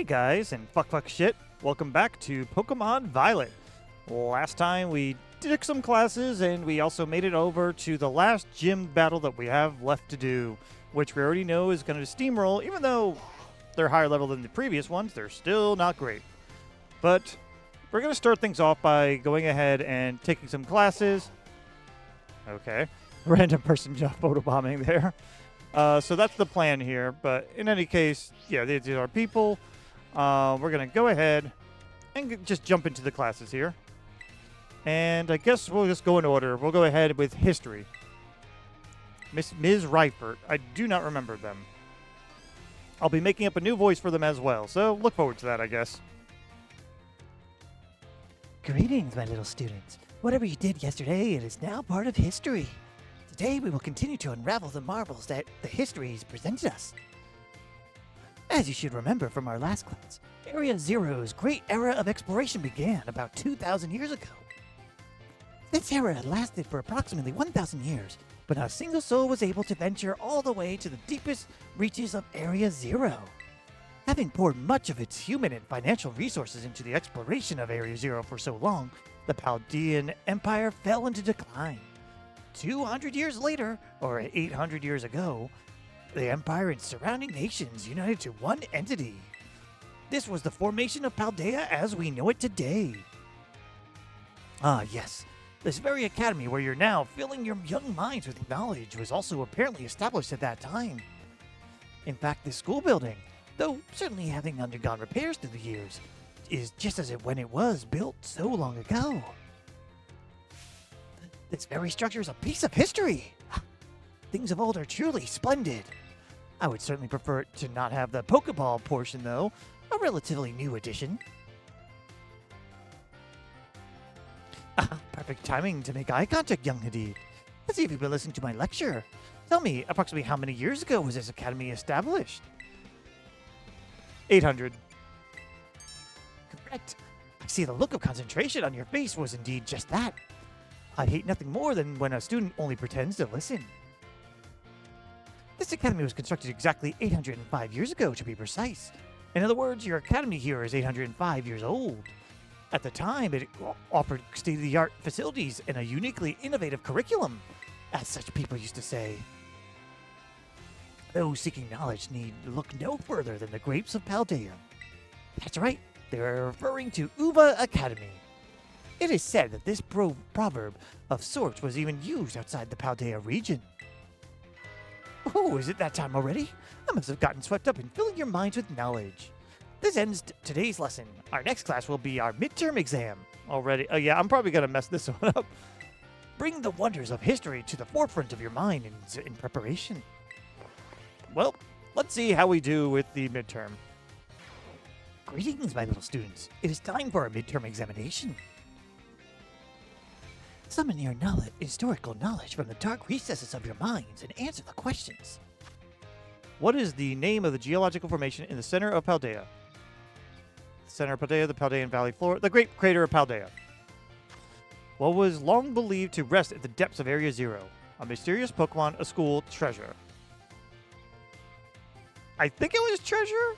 Hey guys, and fuck shit. Welcome back to Pokemon Violet. Last time we did some classes and we also made it over to the last gym battle that we have left to do, which we already know is going to steamroll. Even though they're higher level than the previous ones, they're still not great. But we're going to start things off by going ahead and taking some classes. Okay. Random person photobombing there. So that's the plan here. But in any case, yeah, these are our people. We're going to go ahead and just jump into the classes here. And I guess we'll just go in order. We'll go ahead with history. Ms. Raifort. I do not remember them. I'll be making up a new voice for them as well. So look forward to that, I guess. Greetings, my little students. Whatever you did yesterday, it is now part of history. Today, we will continue to unravel the marvels that the histories presented us. As you should remember from our last class, Area Zero's great era of exploration began about 2,000 years ago. This era had lasted for approximately 1,000 years, but not a single soul was able to venture all the way to the deepest reaches of Area Zero. Having poured much of its human and financial resources into the exploration of Area Zero for so long, the Paldean Empire fell into decline. 200 years later, or 800 years ago, the Empire and surrounding nations united to one entity. This was the formation of Paldea as we know it today. Ah, yes. This very academy where you're now filling your young minds with knowledge was also apparently established at that time. In fact, this school building, though certainly having undergone repairs through the years, is just as when it was built so long ago. This very structure is a piece of history. Things of old are truly splendid. I would certainly prefer to not have the Pokeball portion, though, a relatively new addition. Perfect timing to make eye contact, young Hadid. Let's see if you've been listening to my lecture. Tell me, approximately how many years ago was this academy established? 800. Correct. I see the look of concentration on your face was indeed just that. I hate nothing more than when a student only pretends to listen. This academy was constructed exactly 805 years ago, to be precise. In other words, your academy here is 805 years old. At the time, it offered state-of-the-art facilities and a uniquely innovative curriculum, as such people used to say. Those seeking knowledge need look no further than the grapes of Paldea. That's right, they're referring to Eevee Academy. It is said that this proverb of sorts was even used outside the Paldea region. Oh, is it that time already? I must have gotten swept up in filling your minds with knowledge. This ends today's lesson. Our next class will be our midterm exam. Already? Oh, yeah, I'm probably going to mess this one up. Bring the wonders of history to the forefront of your mind in preparation. Well, let's see how we do with the midterm. Greetings, my little students. It is time for our midterm examination. Summon your historical knowledge from the dark recesses of your minds and answer the questions. What is the name of the geological formation in the center of Paldea? Center of Paldea, the Paldean Valley floor, the Great Crater of Paldea. What was long believed to rest at the depths of Area Zero? A mysterious Pokemon, a school, treasure. I think it was treasure?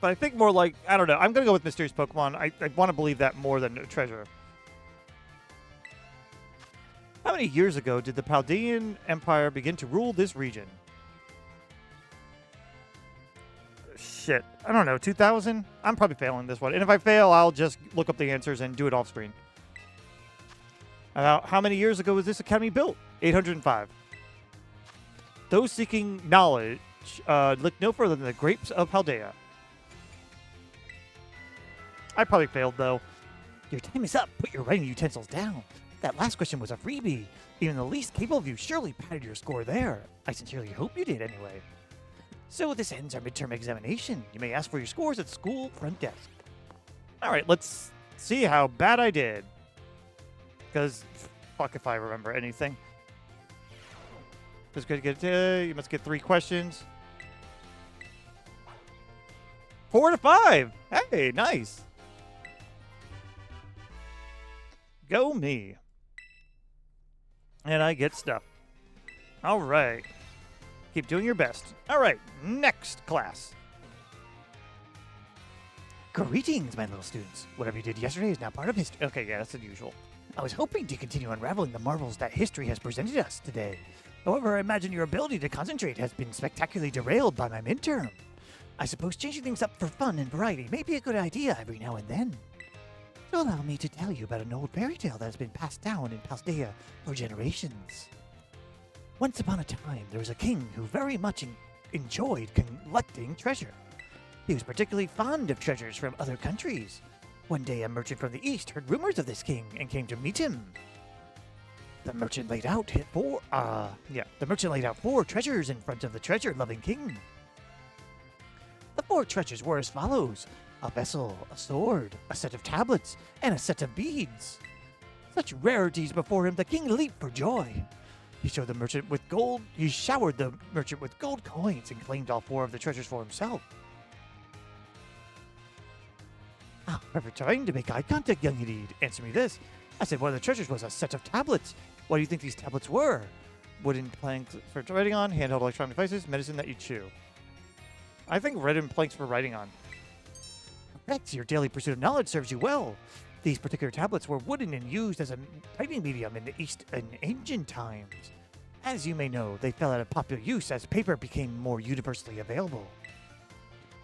But I think more like, I don't know. I'm going to go with mysterious Pokemon. I want to believe that more than treasure. How many years ago did the Paldean Empire begin to rule this region? Shit. I don't know. 2000? I'm probably failing this one. And if I fail, I'll just look up the answers and do it off screen. How many years ago was this academy built? 805. Those seeking knowledge look no further than the grapes of Paldea. I probably failed, though. Your time is up. Put your writing utensils down. That last question was a freebie. Even the least capable of you surely padded your score there. I sincerely hope you did anyway. So this ends our midterm examination. You may ask for your scores at school front desk. All right, let's see how bad I did. Because, fuck if I remember anything. Just you must get 3 questions. 4 to 5. Hey, nice. Go me. And I get stuff. All right. Keep doing your best. All right, next class. Greetings, my little students. Whatever you did yesterday is now part of history. Okay, yeah, that's unusual. I was hoping to continue unraveling the marvels that history has presented us today. However, I imagine your ability to concentrate has been spectacularly derailed by my midterm. I suppose changing things up for fun and variety may be a good idea every now and then. So allow me to tell you about an old fairy tale that has been passed down in Paldea for generations. Once upon a time, there was a king who very much enjoyed collecting treasure. He was particularly fond of treasures from other countries. One day, a merchant from the east heard rumors of this king and came to meet him. The merchant laid out four treasures in front of the treasure-loving king. The four treasures were as follows: a vessel, a sword, a set of tablets, and a set of beads. Such rarities before him, the king leaped for joy. He showered the merchant with gold coins and claimed all four of the treasures for himself. Perfect time to make eye contact, young Hadid. Answer me this. I said one of the treasures was a set of tablets. What do you think these tablets were? Wooden planks for writing on, handheld electronic devices, medicine that you chew. I think wooden planks for writing on. Correct. Your daily pursuit of knowledge serves you well. These particular tablets were wooden and used as a writing medium in the ancient times. As you may know, they fell out of popular use as paper became more universally available.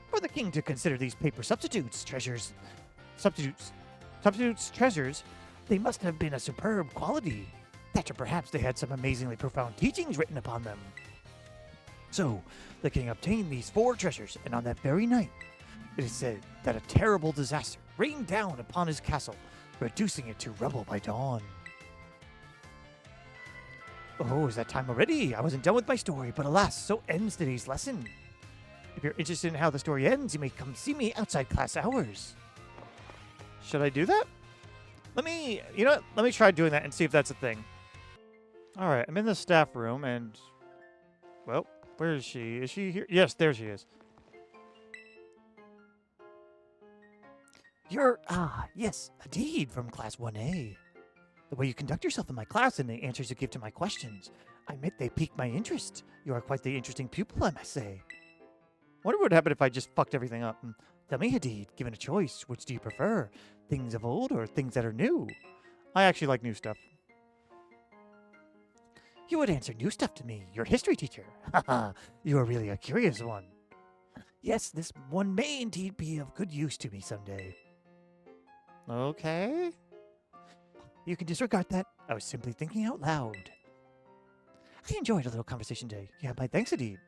For the king to consider these paper substitutes treasures, they must have been a superb quality. That or perhaps they had some amazingly profound teachings written upon them. So, the king obtained these four treasures, and on that very night, it is said that a terrible disaster rained down upon his castle, reducing it to rubble by dawn. Oh, is that time already? I wasn't done with my story, but alas, so ends today's lesson. If you're interested in how the story ends, you may come see me outside class hours. Should I do that? Let me try doing that and see if that's a thing. All right, I'm in the staff room and, well, where is she? Is she here? Yes, there she is. Yes, Hadid from Class 1A. The way you conduct yourself in my class and the answers you give to my questions, I admit they piqued my interest. You are quite the interesting pupil, I must say. Wonder what would happen if I just fucked everything up. Tell me, Hadid, given a choice, which do you prefer? Things of old or things that are new? I actually like new stuff. You would answer new stuff to me, your history teacher. Haha, you are really a curious one. Yes, this one may indeed be of good use to me someday. Okay. You can disregard that. I was simply thinking out loud. I enjoyed a little conversation today. You have my thanks, Hadid.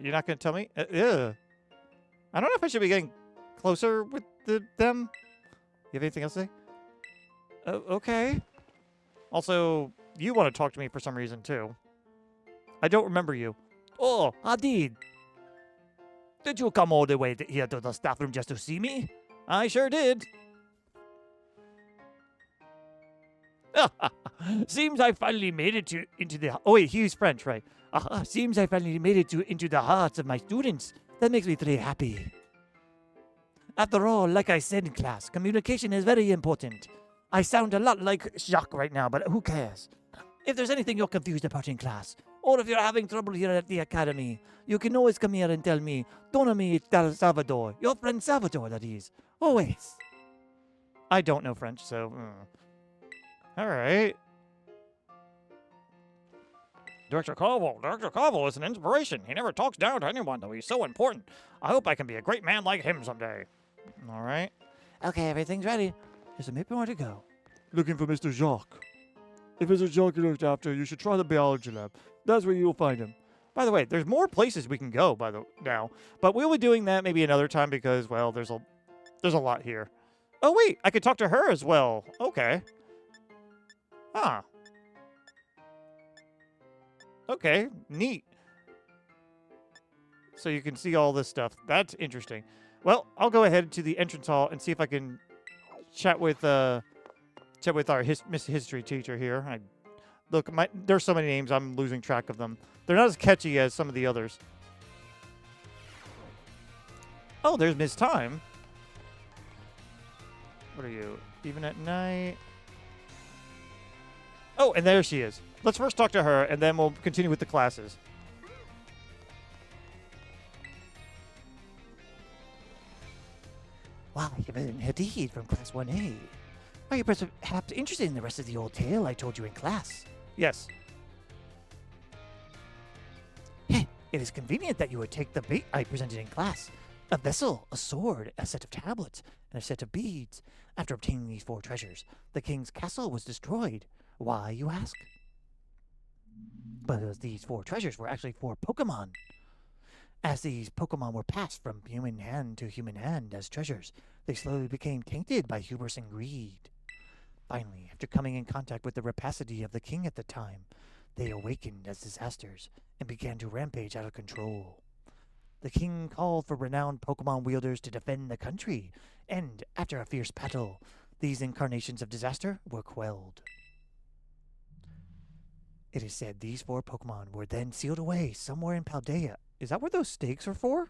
You're not going to tell me? I don't know if I should be getting closer with them. You have anything else to say? Okay. Also, you want to talk to me for some reason, too. I don't remember you. Oh, Hadid. Did you come all the way here to the staff room just to see me? I sure did. Seems I finally made it into the... Oh, wait, he's French, right? Seems I finally made it into the hearts of my students. That makes me very happy. After all, like I said in class, communication is very important. I sound a lot like Jacques right now, but who cares? If there's anything you're confused about in class, or if you're having trouble here at the academy, you can always come here and tell me, Don ami Salvatore, your friend Salvatore, that is. Always. I don't know French, so... All right. Director Carvel is an inspiration. He never talks down to anyone, though he's so important. I hope I can be a great man like him someday. All right. Okay, everything's ready. Just a bit more to go. Looking for Mr. Jacques. If it's a Jacques you looked after, you should try the biology lab. That's where you'll find him. By the way, there's more places we can go now, but we'll be doing that maybe another time because, well, there's a lot here. Oh wait, I could talk to her as well. Okay. Huh. Okay, neat. So you can see all this stuff. That's interesting. Well, I'll go ahead to the entrance hall and see if I can chat with our Miss History teacher here. Look, there's so many names, I'm losing track of them. They're not as catchy as some of the others. Oh, there's Miss Tyme. What are you? Even at night? Oh, and there she is. Let's first talk to her, and then we'll continue with the classes. Why, you're an Hadid from Class 1A. Are you perhaps interested in the rest of the old tale I told you in class? Yes. Heh, it is convenient that you would take the bait I presented in class. A vessel, a sword, a set of tablets, and a set of beads. After obtaining these 4 treasures, the king's castle was destroyed. Why, you ask? Because these 4 treasures were actually 4 Pokemon. As these Pokemon were passed from human hand to human hand as treasures, they slowly became tainted by hubris and greed. Finally, after coming in contact with the rapacity of the king at the time, they awakened as disasters and began to rampage out of control. The king called for renowned Pokemon wielders to defend the country, and after a fierce battle, these incarnations of disaster were quelled. It is said these 4 Pokemon were then sealed away somewhere in Paldea. Is that where those stakes are for?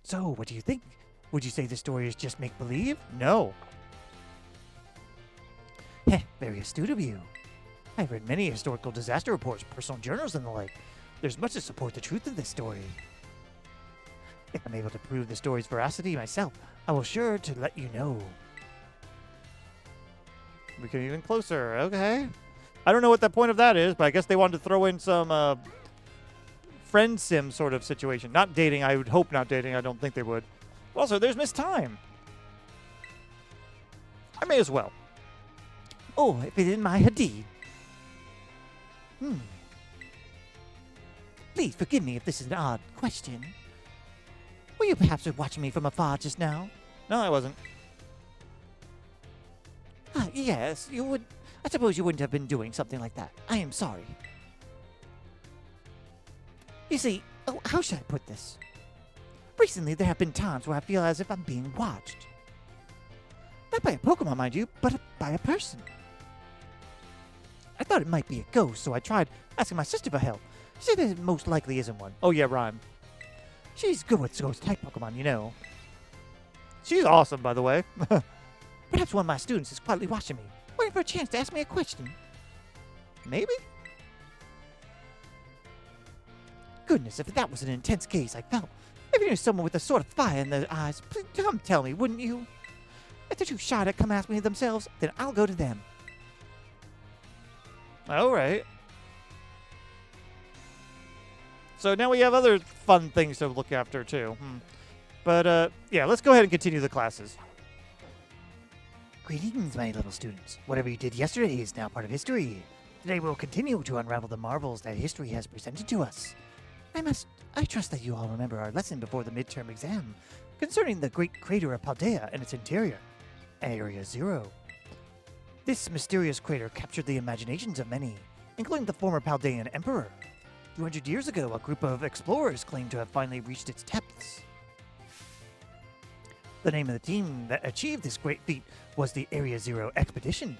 So, what do you think? Would you say the story is just make-believe? No. Heh, very astute of you. I've read many historical disaster reports, personal journals, and the like. There's much to support the truth of this story. If I'm able to prove the story's veracity myself, I will sure to let you know. We get even closer. Okay. I don't know what the point of that is, but I guess they wanted to throw in some friend sim sort of situation. Not dating. I would hope not dating. I don't think they would. Also, there's Miss Tyme. I may as well. Oh, if it isn't my Hadid. Please forgive me if this is an odd question. Were you perhaps watching me from afar just now? No, I wasn't. Ah, yes, you would. I suppose you wouldn't have been doing something like that. I am sorry. You see, how should I put this? Recently, there have been times where I feel as if I'm being watched. Not by a Pokemon, mind you, but by a person. I thought it might be a ghost, so I tried asking my sister for help. She said it most likely isn't one. Oh, yeah, Rhyme. She's good with ghost-type Pokemon, you know. She's awesome, by the way. Perhaps one of my students is quietly watching me, waiting for a chance to ask me a question. Maybe? Goodness, if that was an intense case, I felt. If you knew someone with a sort of fire in their eyes, please come tell me, wouldn't you? If they're too shy to come ask me themselves, then I'll go to them. All right. So now we have other fun things to look after, too. But, yeah, let's go ahead and continue the classes. Greetings, my little students. Whatever you did yesterday is now part of history. Today we'll continue to unravel the marvels that history has presented to us. I trust that you all remember our lesson before the midterm exam concerning the great crater of Paldea and its interior, Area Zero. This mysterious crater captured the imaginations of many, including the former Paldean emperor. 200 years ago, a group of explorers claimed to have finally reached its depths. The name of the team that achieved this great feat was the Area Zero Expedition.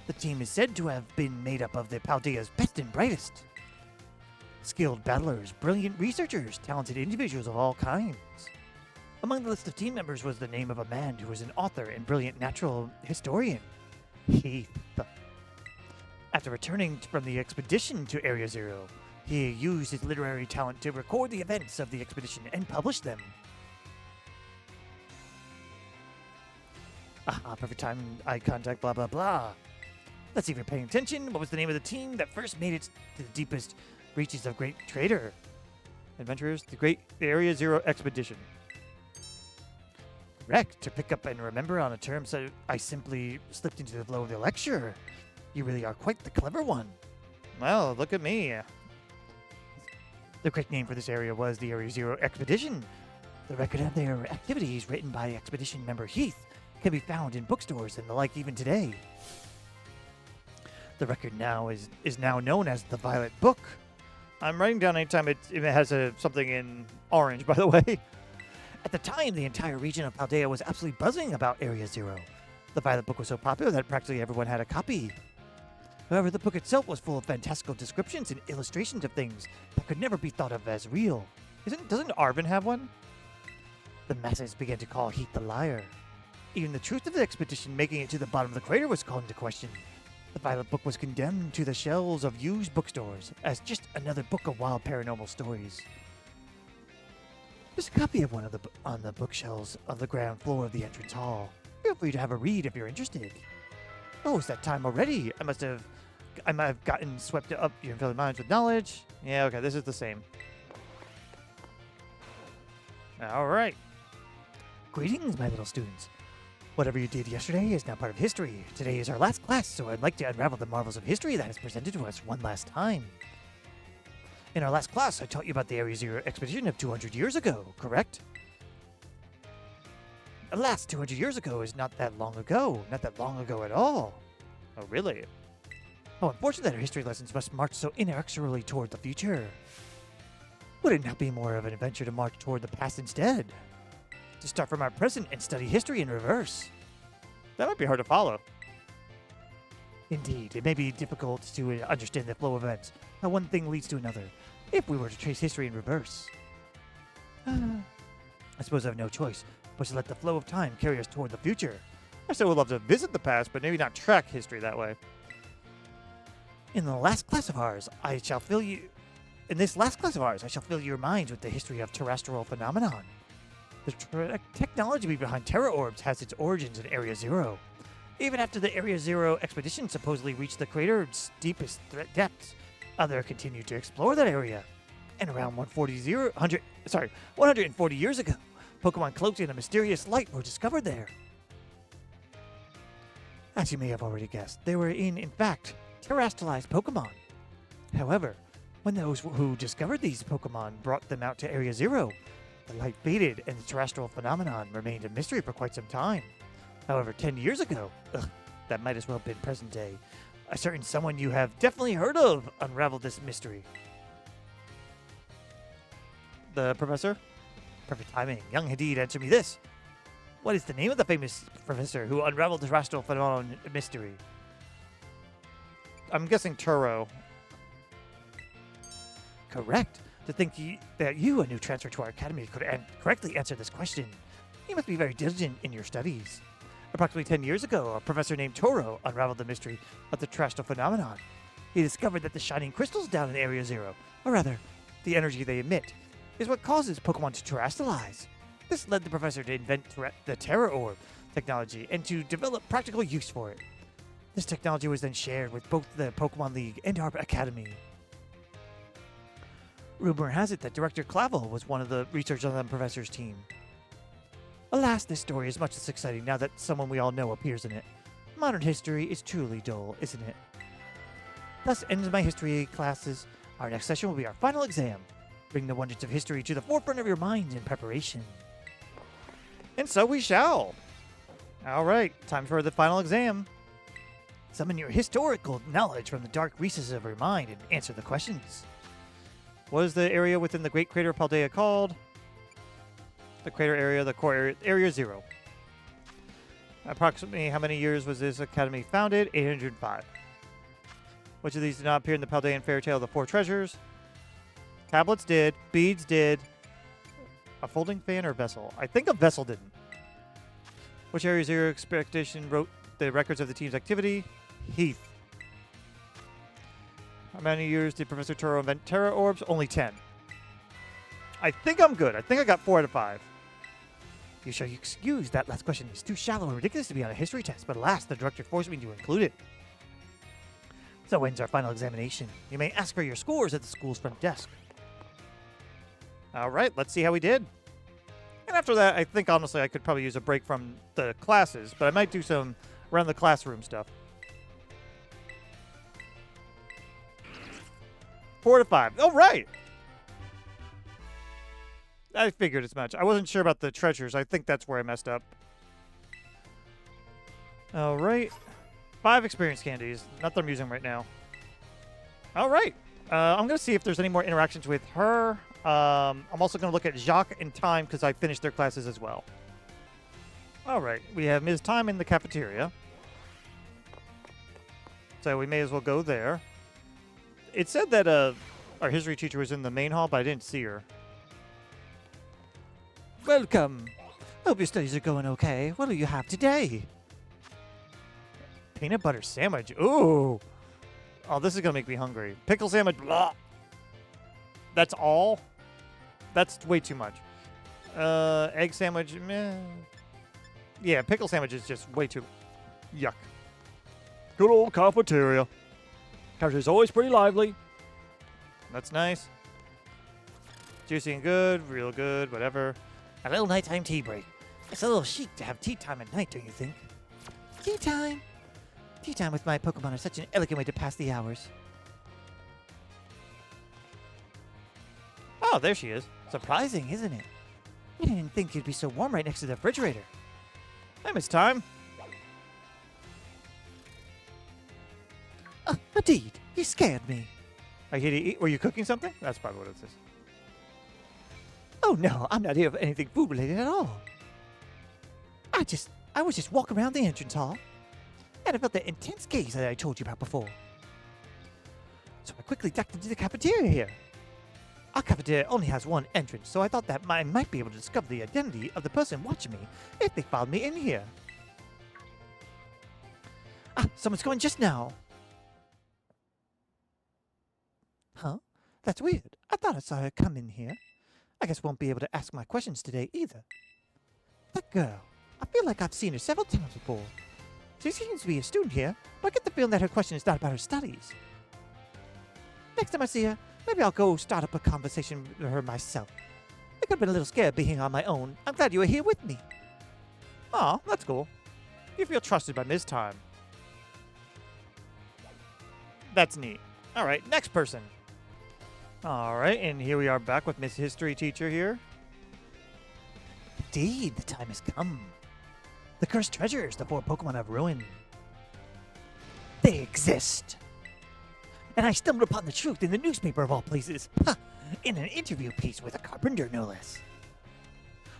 The team is said to have been made up of the Paldea's best and brightest. Skilled battlers, brilliant researchers, talented individuals of all kinds. Among the list of team members was the name of a man who was an author and brilliant natural historian, Heath. After returning from the expedition to Area Zero, he used his literary talent to record the events of the expedition and publish them. Perfect time, eye contact, blah, blah, blah. Let's see if you're paying attention. What was the name of the team that first made it to the deepest reaches of Great Crater? Adventurers, the Great Area Zero Expedition. Correct. To pick up and remember on a term so I simply slipped into the flow of the lecture. You really are quite the clever one. Well, look at me. The correct name for this area was the Area Zero Expedition. The record of their activities written by expedition member Heath can be found in bookstores and the like even today. The record now is now known as the Violet Book. I'm writing down anytime it has something in orange, by the way. At the time, the entire region of Paldea was absolutely buzzing about Area Zero. The Violet Book was so popular that practically everyone had a copy. However, the book itself was full of fantastical descriptions and illustrations of things that could never be thought of as real. Doesn't Arvin have one? The masses began to call Heath the liar. Even the truth of the expedition making it to the bottom of the crater was called into question. The Violet Book was condemned to the shelves of used bookstores as just another book of wild paranormal stories. There's a copy of one of on the bookshelves of the ground floor of the entrance hall. Feel free to have a read if you're interested. Oh, it's that time already. I might have gotten swept up your filling minds with knowledge. Yeah, okay, this is the same. All right. Greetings, my little students. Whatever you did yesterday is now part of history. Today is our last class, so I'd like to unravel the marvels of history that is presented to us one last time. In our last class, I taught you about the Area Zero expedition of 200 years ago, correct? Alas, 200 years ago is not that long ago. Not that long ago at all. Oh, really? How unfortunate that our history lessons must march so inexorably toward the future. Would it not be more of an adventure to march toward the past instead? To start from our present and study history in reverse? That might be hard to follow. Indeed, it may be difficult to understand the flow of events, how one thing leads to another, if we were to trace history in reverse. I suppose I have no choice but to let the flow of time carry us toward the future. I still would love to visit the past, but maybe not track history that way. In this last class of ours, I shall fill your minds with the history of terrestrial phenomenon. The technology behind Terra Orbs has its origins in Area Zero. Even after the Area Zero expedition supposedly reached the crater's deepest depths, others continued to explore that area. And around 140 years ago, Pokemon cloaked in a mysterious light were discovered there. As you may have already guessed, they were in fact, terrestrialized Pokemon. However, when those who discovered these Pokemon brought them out to Area Zero, the light faded and the terrestrial phenomenon remained a mystery for quite some time. However, 10 years ago, that might as well have been present day, a certain someone you have definitely heard of unraveled this mystery. The professor? Perfect timing. Young Hadid, answer me this. What is the name of the famous professor who unraveled the terrestrial phenomenon mystery? I'm guessing Turo. Correct. To think that you, a new transfer to our academy, could correctly answer this question. You must be very diligent in your studies. Approximately 10 years ago, a professor named Toro unraveled the mystery of the terrestrial phenomenon. He discovered that the shining crystals down in Area Zero, or rather, the energy they emit, is what causes Pokemon to terrestrialize. This led the professor to invent the Terra Orb technology and to develop practical use for it. This technology was then shared with both the Pokemon League and our academy. Rumor has it that Director Clavel was one of the researchers on the professor's team. Alas, this story is much less exciting now that someone we all know appears in it. Modern history is truly dull, isn't it? Thus ends my history classes. Our next session will be our final exam. Bring the wonders of history to the forefront of your minds in preparation. And so we shall. All right, time for the final exam. Summon your historical knowledge from the dark recesses of your mind and answer the questions. What is the area within the Great Crater of Paldea called? The crater area, the core area, Area Zero. Approximately how many years was this academy founded? 805. Which of these did not appear in the Paldean fairy tale of the Four Treasures? Tablets did. Beads did. A folding fan or vessel? I think a vessel didn't. Which Area Zero expedition wrote the records of the team's activity? Heath. How many years did Professor Turo invent Terra Orbs? Only 10. I think I'm good. I think I got 4 out of 5. You shall excuse that last question is too shallow and ridiculous to be on a history test, but alas, the director forced me to include it. So ends our final examination. You may ask for your scores at the school's front desk. All right, let's see how we did. And after that, I think honestly I could probably use a break from the classes, but I might do some around the classroom stuff. 4 to 5. All right. I figured as much. I wasn't sure about the treasures. I think that's where I messed up. All right. 5 experience candies. Not that I'm using right now. All right. I'm going to see if there's any more interactions with her. I'm also going to look at Jacques and Tyme because I finished their classes as well. All right. We have Ms. Tyme in the cafeteria. So we may as well go there. It said that our history teacher was in the main hall, but I didn't see her. Welcome. Hope your studies are going okay. What do you have today? Peanut butter sandwich. Ooh. Oh, this is going to make me hungry. Pickle sandwich. Blah. That's all? That's way too much. Egg sandwich, meh. Yeah, pickle sandwich is just way too yuck. Good old cafeteria. Cafeteria's always pretty lively. That's nice. Juicy and good, real good, whatever. A little nighttime tea break. It's a little chic to have tea time at night, don't you think? Tea time. Tea time with my Pokemon is such an elegant way to pass the hours. Oh, there she is. Surprising, isn't it? I didn't think you'd be so warm right next to the refrigerator. Hey, Miss Tyme. Indeed, you scared me. Are you here to eat? Were you cooking something? That's probably what it is. Oh no, I'm not here for anything food related at all. I was just walking around the entrance hall, and I felt that intense gaze that I told you about before. So I quickly ducked into the cafeteria here. Our cafeteria only has one entrance, so I thought that I might be able to discover the identity of the person watching me if they followed me in here. Someone's going just now. Huh? That's weird. I thought I saw her come in here. I guess won't be able to ask my questions today either. That girl. I feel like I've seen her several times before. She seems to be a student here, but I get the feeling that her question is not about her studies. Next time I see her, maybe I'll go start up a conversation with her myself. I could have been a little scared being on my own. I'm glad you were here with me. Aw, that's cool. You feel trusted by Ms. Tyme. That's neat. All right, next person. All right, and here we are back with Miss History Teacher here. Indeed, the time has come. The cursed treasures the 4 Pokemon have ruined. They exist. And I stumbled upon the truth in the newspaper of all places. In an interview piece with a carpenter, no less.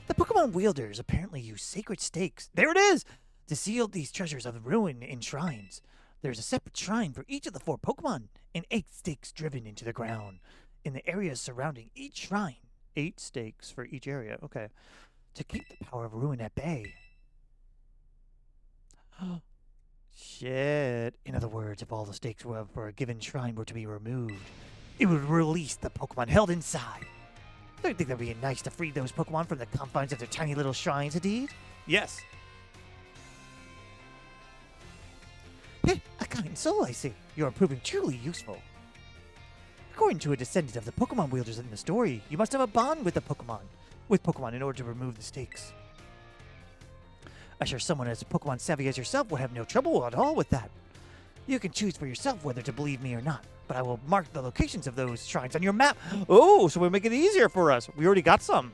The Pokemon wielders apparently use sacred stakes. There it is! To seal these treasures of ruin in shrines. There's a separate shrine for each of the 4 Pokemon, and 8 stakes driven into the ground in the areas surrounding each shrine. 8 stakes for each area. Okay. To keep the power of ruin at bay. Shit. In other words, if all the stakes for a given shrine were to be removed, it would release the Pokemon held inside. Don't you think that would be nice to free those Pokemon from the confines of their tiny little shrines, indeed? Yes. Heh, a kind soul, I see. You are proving truly useful. According to a descendant of the Pokemon wielders in the story, you must have a bond with Pokemon in order to remove the stakes. I'm sure someone as Pokemon savvy as yourself would have no trouble at all with that. You can choose for yourself whether to believe me or not, but I will mark the locations of those shrines on your map. Oh, so we'll make it easier for us. We already got some.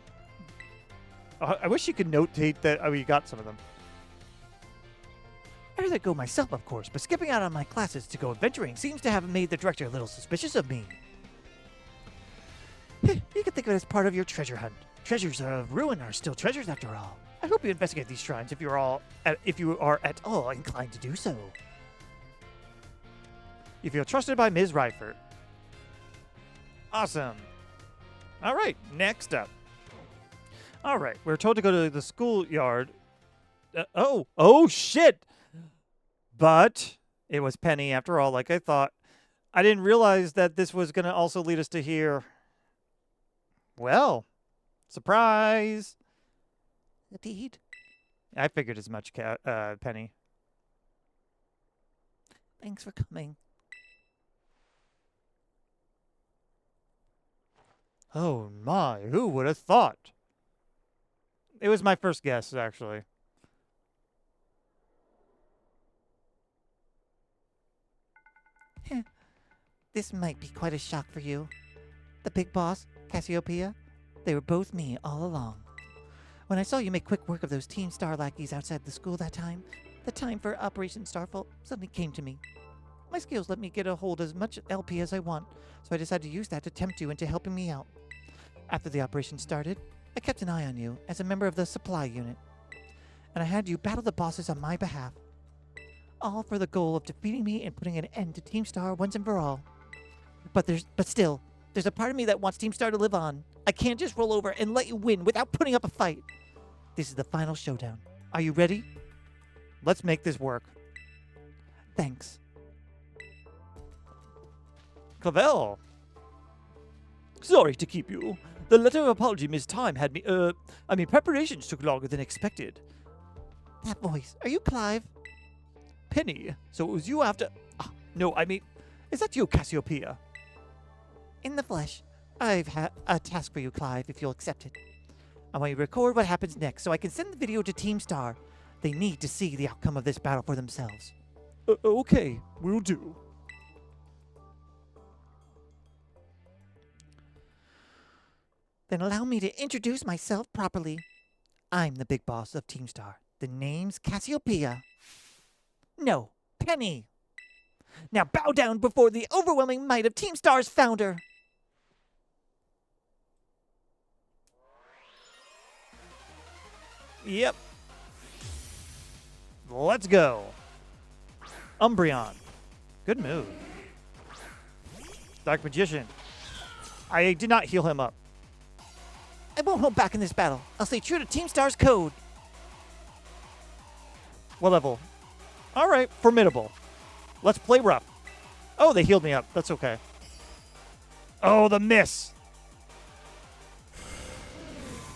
I wish you could notate that we got some of them. I let go myself, of course, but skipping out on my classes to go adventuring seems to have made the director a little suspicious of me. You can think of it as part of your treasure hunt. Treasures of ruin are still treasures after all. I hope you investigate these shrines if you are at all inclined to do so. You feel trusted by Ms. Raifort. Awesome. All right, next up. All right, we're told to go to the schoolyard. Oh shit! But it was Penny after all, like I thought. I didn't realize that this was going to also lead us to here. Well, surprise! Indeed. I figured as much, Penny. Thanks for coming. Oh my, who would have thought? It was my first guess, actually. This might be quite a shock for you. The big boss, Cassiopeia, they were both me all along. When I saw you make quick work of those Team Star lackeys outside the school that time, the time for Operation Starfall suddenly came to me. My skills let me get a hold of as much LP as I want, so I decided to use that to tempt you into helping me out. After the operation started, I kept an eye on you as a member of the supply unit, and I had you battle the bosses on my behalf, all for the goal of defeating me and putting an end to Team Star once and for all. But still, there's a part of me that wants Team Star to live on. I can't just roll over and let you win without putting up a fight. This is the final showdown. Are you ready? Let's make this work. Thanks. Clavel. Sorry to keep you, The letter of apology Miss Tyme had me, preparations took longer than expected. That voice. Are you Clive? Penny, so it was you after... no, is that you, Cassiopeia? In the flesh. I've a task for you, Clive, if you'll accept it. I want you to record what happens next so I can send the video to Team Star. They need to see the outcome of this battle for themselves. Okay, will do. Then allow me to introduce myself properly. I'm the big boss of Team Star. The name's Cassiopeia. No, Penny. Now bow down before the overwhelming might of Team Star's founder. Yep. Let's go. Umbreon. Good move. Dark Magician. I did not heal him up. I won't hold back in this battle. I'll stay true to Team Star's code. What level? All right, formidable. Let's play rough. Oh, they healed me up. That's okay. Oh, the miss.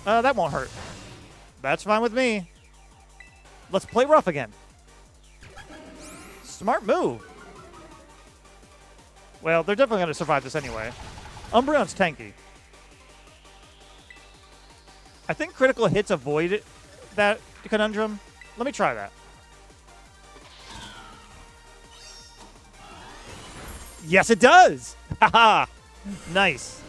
That won't hurt. That's fine with me. Let's play rough again. Smart move. Well, they're definitely going to survive this anyway. Umbreon's tanky. I think critical hits avoid that conundrum. Let me try that. Yes, it does. Haha. Nice.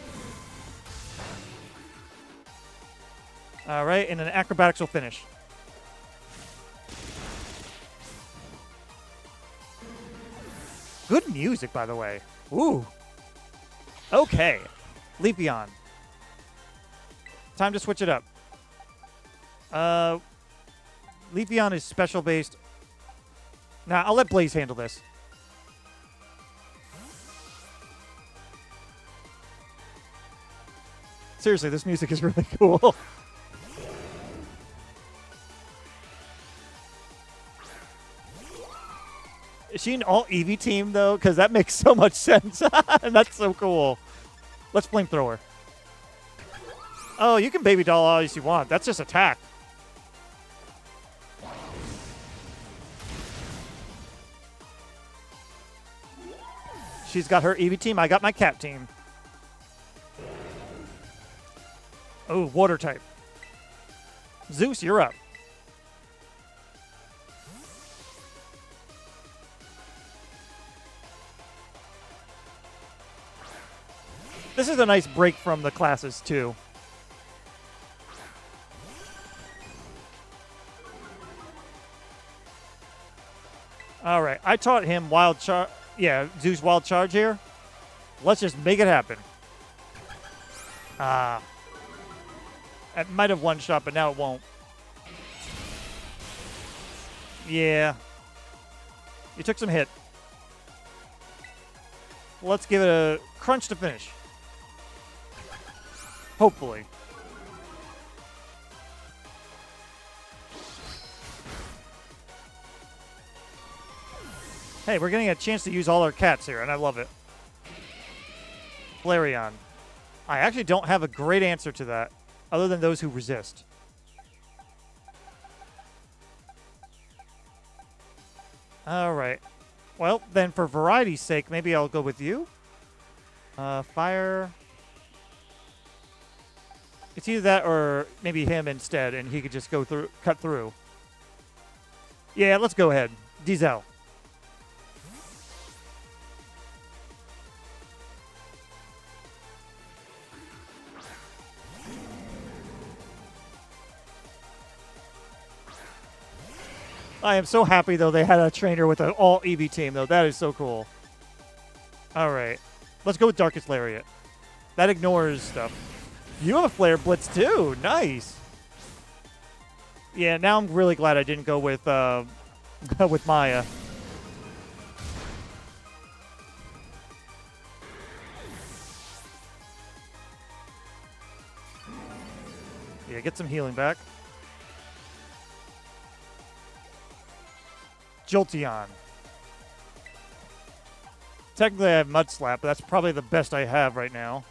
All right, and an acrobatics will finish. Good music, by the way. Ooh. Okay. Leafeon. Time to switch it up. Leafeon is special based. Nah, I'll let Blaze handle this. Seriously, this music is really cool. Is she an all Eevee team, though? Because that makes so much sense. And that's so cool. Let's flamethrower. Oh, you can baby doll all you want. That's just attack. She's got her Eevee team. I got my cat team. Oh, water type. Zeus, you're up. This is a nice break from the classes, too. All right, I taught him wild charge. Yeah, Zeus wild charge here. Let's just make it happen. It might have one shot, but now it won't. Yeah. You took some hit. Let's give it a crunch to finish. Hopefully. Hey, we're getting a chance to use all our cats here, and I love it. Flareon. I actually don't have a great answer to that, other than those who resist. All right. Well, then for variety's sake, maybe I'll go with you. Fire. It's either that or maybe him instead, and he could just go through, cut through. Yeah, let's go ahead. Diesel. I am so happy, though, they had a trainer with an all Eevee team, though. That is so cool. All right. Let's go with Darkest Lariat. That ignores stuff. You have a Flare Blitz, too. Nice. Yeah, now I'm really glad I didn't go with with Maya. Yeah, get some healing back. Jolteon. Technically, I have Mud Slap, but that's probably the best I have right now.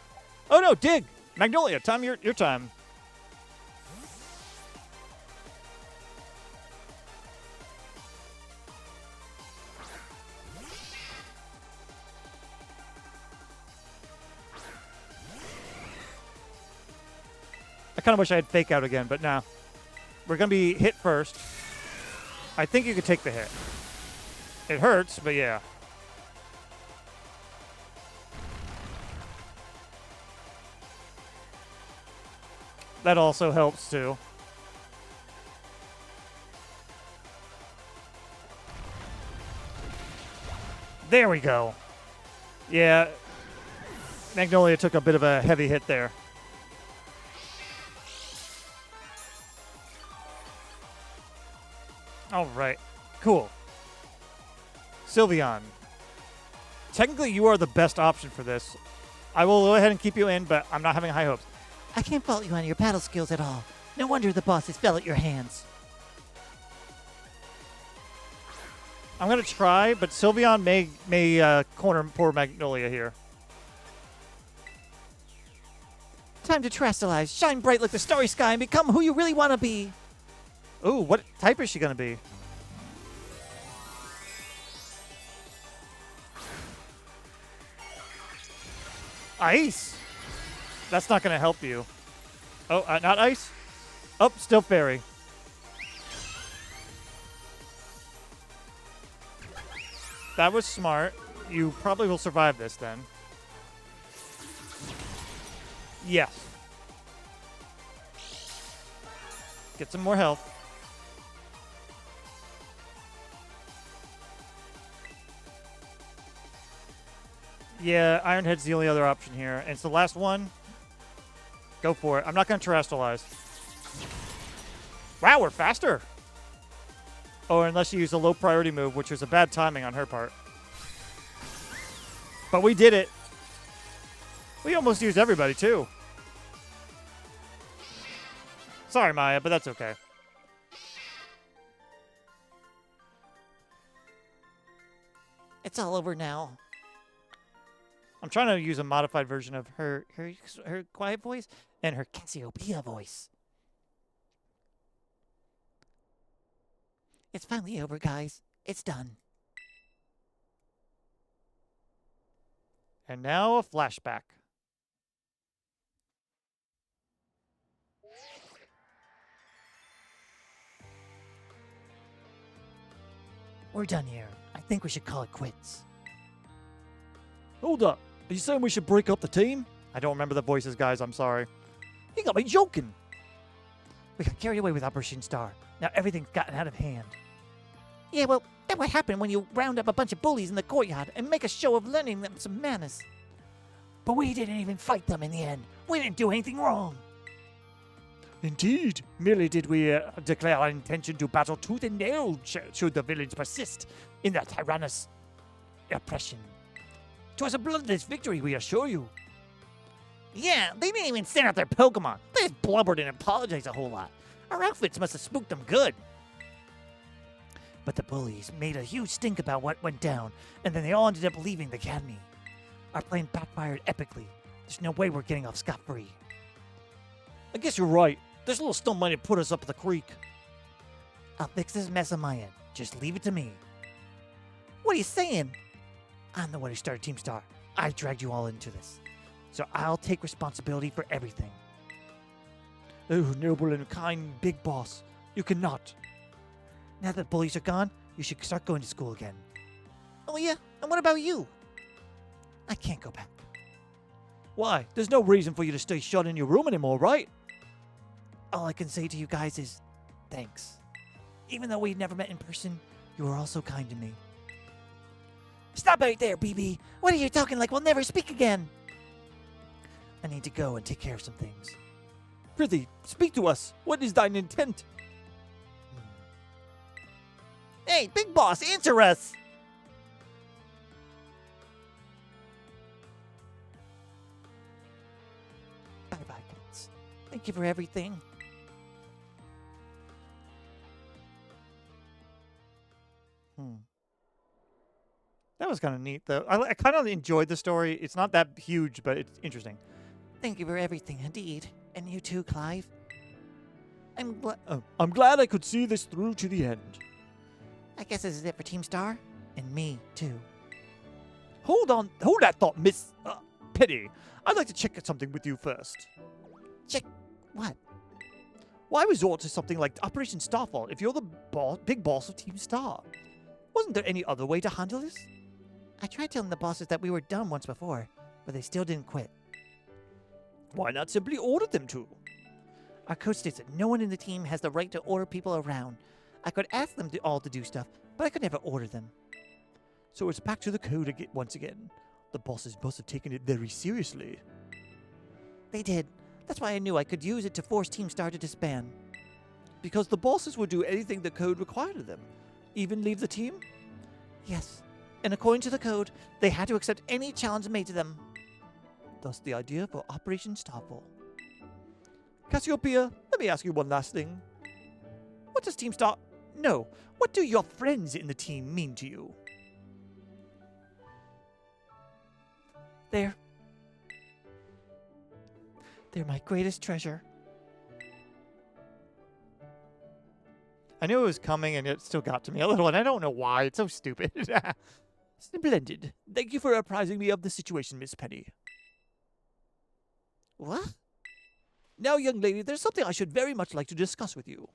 Oh, no, Dig! Magnolia, time your time. I kind of wish I had fake out again, but nah. We're going to be hit first. I think you could take the hit. It hurts, but yeah. That also helps, too. There we go. Yeah. Magnolia took a bit of a heavy hit there. All right. Cool. Sylveon. Technically, you are the best option for this. I will go ahead and keep you in, but I'm not having high hopes. I can't fault you on your battle skills at all. No wonder the bosses fell at your hands. I'm going to try, but Sylveon may corner poor Magnolia here. Time to terrestrialize, shine bright like the starry sky, and become who you really want to be. Ooh, what type is she going to be? Ice? That's not going to help you. Oh, not ice? Oh, still fairy. That was smart. You probably will survive this then. Yes. Get some more health. Yeah, Ironhead's the only other option here. And it's the last one. Go for it. I'm not going to terrestrialize. Wow, we're faster. Oh, unless you use a low priority move, which was a bad timing on her part. But we did it. We almost used everybody, too. Sorry, Maya, but that's okay. It's all over now. I'm trying to use a modified version of her quiet voice and her Cassiopeia voice. It's finally over, guys. It's done. And now a flashback. We're done here. I think we should call it quits. Hold up. Are you saying we should break up the team? I don't remember the voices, guys. I'm sorry. You got me joking. We got carried away with Operation Star. Now everything's gotten out of hand. Yeah, well, that what happened when you round up a bunch of bullies in the courtyard and make a show of learning them some manners. But we didn't even fight them in the end. We didn't do anything wrong. Indeed. Merely did we declare our intention to battle tooth and nail should the villains persist in their tyrannous oppression. 'Twas a bloodless victory, we assure you. Yeah, they didn't even send out their Pokemon. They just blubbered and apologized a whole lot. Our outfits must have spooked them good. But the bullies made a huge stink about what went down, and then they all ended up leaving the academy. Our plan backfired epically. There's no way we're getting off scot-free. I guess you're right. This little stone might have put us up the creek. I'll fix this mess on my end. Just leave it to me. What are you saying? I'm the one who started Team Star. I dragged you all into this. So I'll take responsibility for everything. Oh, noble and kind big boss. You cannot. Now that the bullies are gone, you should start going to school again. Oh yeah? And what about you? I can't go back. Why? There's no reason for you to stay shut in your room anymore, right? All I can say to you guys is thanks. Even though we've never met in person, you were all so kind to me. Stop right there, BB. What are you talking like we'll never speak again? I need to go and take care of some things. Prithee, speak to us. What is thine intent? Hey, big boss, answer us! Bye-bye, kids. Thank you for everything. That was kind of neat, though. I kind of enjoyed the story. It's not that huge, but it's interesting. Thank you for everything, indeed. And you too, Clive. I'm glad I could see this through to the end. I guess this is it for Team Star. And me, too. Hold that thought, Miss Penny. I'd like to check something with you first. Check what? Why resort to something like Operation Starfall if you're the big boss of Team Star? Wasn't there any other way to handle this? I tried telling the bosses that we were done once before, but they still didn't quit. Why not simply order them to? Our coach states that no one in the team has the right to order people around. I could ask them all to do stuff, but I could never order them. So it's back to the code once again. The bosses must have taken it very seriously. They did. That's why I knew I could use it to force Team Star to disband. Because the bosses would do anything the code required of them. Even leave the team? Yes. And according to the code, they had to accept any challenge made to them. Thus the idea for Operation Starfall. Cassiopeia, let me ask you one last thing. What does Team Star... No, what do your friends in the team mean to you? They're my greatest treasure. I knew it was coming, and it still got to me a little, and I don't know why. It's so stupid. Splendid. Thank you for apprising me of the situation, Miss Penny. What? Now, young lady, there's something I should very much like to discuss with you.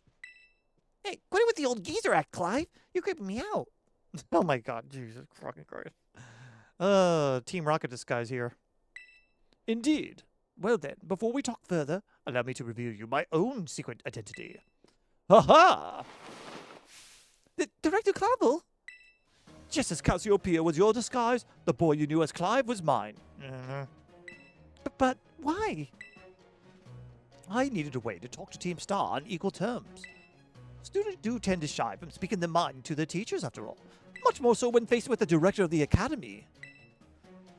Hey, quit it with the old geezer act, Clive. You're creeping me out. Oh my god, Jesus fucking Christ. Team Rocket disguise here. Indeed. Well then, before we talk further, allow me to reveal you my own secret identity. Ha-ha! Director Clavel? Just as Cassiopeia was your disguise, the boy you knew as Clive was mine. But why? I needed a way to talk to Team Star on equal terms. Students do tend to shy from speaking their mind to their teachers, after all. Much more so when faced with the director of the academy.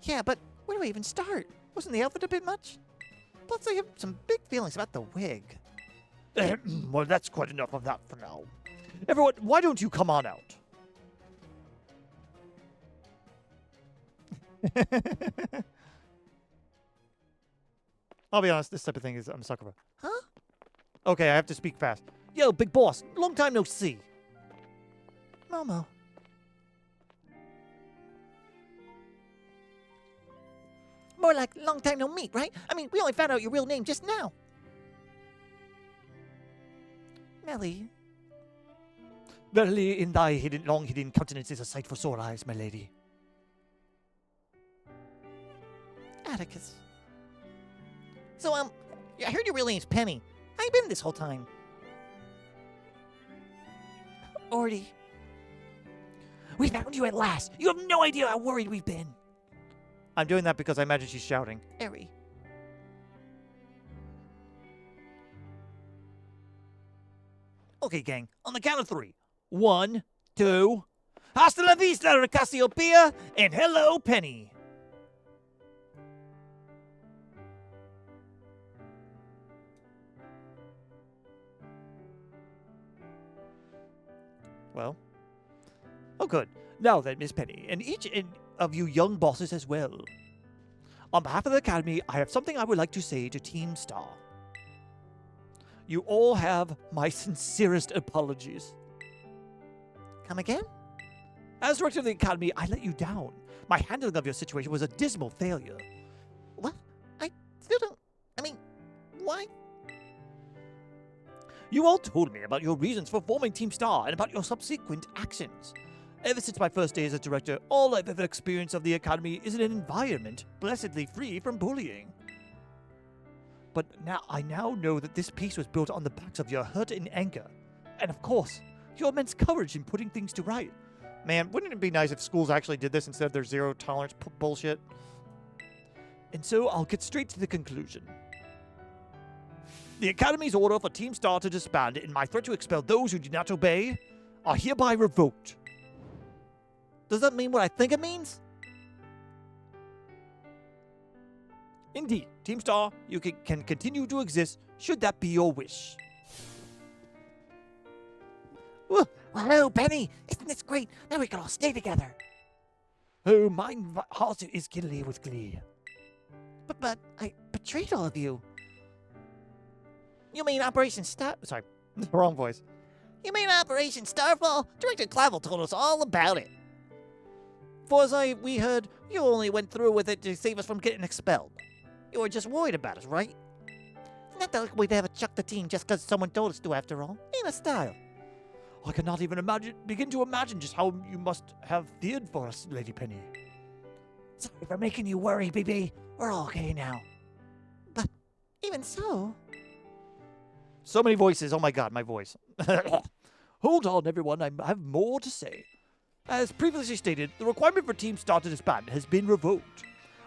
Yeah, but where do I even start? Wasn't the outfit a bit much? Plus, I have some big feelings about the wig. Well, that's quite enough of that for now. Everyone, why don't you come on out? I'll be honest, this type of thing is I'm a sucker for. Huh? Okay, I have to speak fast. Yo, big boss, long time no see. Momo. More like long time no meet, right? I mean, we only found out your real name just now. Melly. Verily, in thy long hidden countenance is a sight for sore eyes, my lady. Atticus. So, I heard your real name's Penny. How you been this whole time? Orty. We found you at last. You have no idea how worried we've been. I'm doing that because I imagine she's shouting. Eri. Okay, gang. On the count of 3. 1, 2. Hasta la vista, Cassiopeia, and hello, Penny. Well. Oh, good. Now then, Miss Penny, and each of you young bosses as well. On behalf of the Academy, I have something I would like to say to Team Star. You all have my sincerest apologies. Come again? As director of the Academy, I let you down. My handling of your situation was a dismal failure. What? I still don't... I mean, why? You all told me about your reasons for forming Team Star and about your subsequent actions. Ever since my first day as a director, all I've ever experienced of the Academy is an environment blessedly free from bullying. But I now know that this peace was built on the backs of your hurt and anger. And of course, your immense courage in putting things to right. Man, wouldn't it be nice if schools actually did this instead of their zero tolerance bullshit? And so I'll get straight to the conclusion. The Academy's order for Team Star to disband and my threat to expel those who do not obey are hereby revoked. Does that mean what I think it means? Indeed, Team Star, you can continue to exist should that be your wish. Whoa, Penny! Isn't this great? Now we can all stay together. Oh, my heart is giddy with glee. But I betrayed all of you. You mean Operation Star... Sorry, wrong voice. You mean Operation Starfall? Director Clavel told us all about it. For as we heard, you only went through with it to save us from getting expelled. You were just worried about us, right? It's not that we'd ever chuck the team just because someone told us to, after all. Ain't a style. I cannot even begin to imagine just how you must have feared for us, Lady Penny. Sorry for making you worry, BB. We're all okay now. But even so... So many voices. Oh my god, my voice. Hold on, everyone. I have more to say. As previously stated, the requirement for Team Star to disband has been revoked.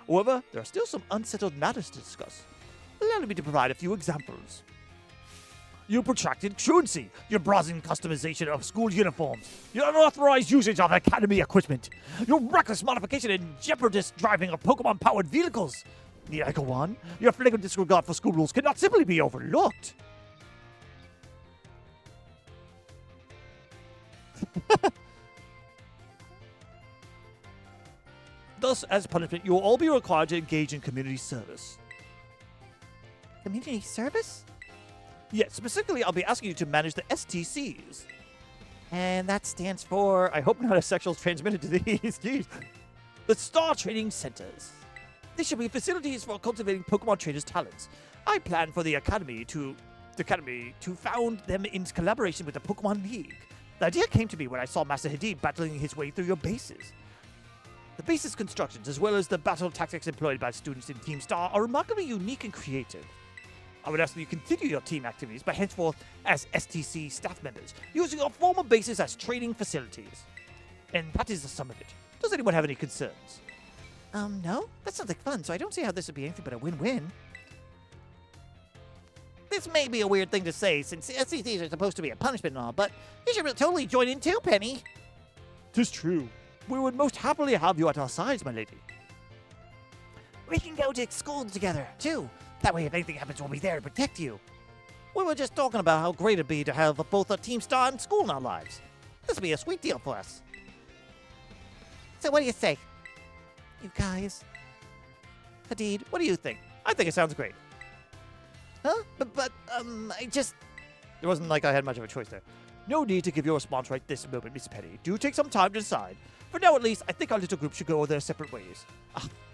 However, there are still some unsettled matters to discuss. Allow me to provide a few examples. Your protracted truancy, your brazen customization of school uniforms, your unauthorized usage of academy equipment, your reckless modification and jeopardous driving of Pokemon-powered vehicles. Need I go on? Your flagrant disregard for school rules cannot simply be overlooked. Thus, as punishment, you will all be required to engage in community service. Community service? Yes, specifically, I'll be asking you to manage the STCs. And that stands for... I hope not a sexual transmitted disease. Jeez. The Star Training Centers. These should be facilities for cultivating Pokemon trainers' talents. I plan for the academy to found them in collaboration with the Pokemon League. The idea came to me when I saw Master Hadid battling his way through your bases. The base's constructions, as well as the battle tactics employed by students in Team Star, are remarkably unique and creative. I would ask that you continue your team activities, but henceforth as STC staff members, using your former bases as training facilities. And that is the sum of it. Does anyone have any concerns? No? That sounds like fun, so I don't see how this would be anything but a win-win. This may be a weird thing to say, since STCs are supposed to be a punishment and all, but you should totally join in too, Penny. 'Tis true. We would most happily have you at our sides, my lady. We can go to school together, too. That way, if anything happens, we'll be there to protect you. We were just talking about how great it'd be to have both a Team Star and school in our lives. This would be a sweet deal for us. So what do you say? You guys? Hadid, what do you think? I think it sounds great. Huh? But I just... It wasn't like I had much of a choice there. No need to give your response right this moment, Miss Penny. Do take some time to decide. For now, at least, I think our little group should go their separate ways.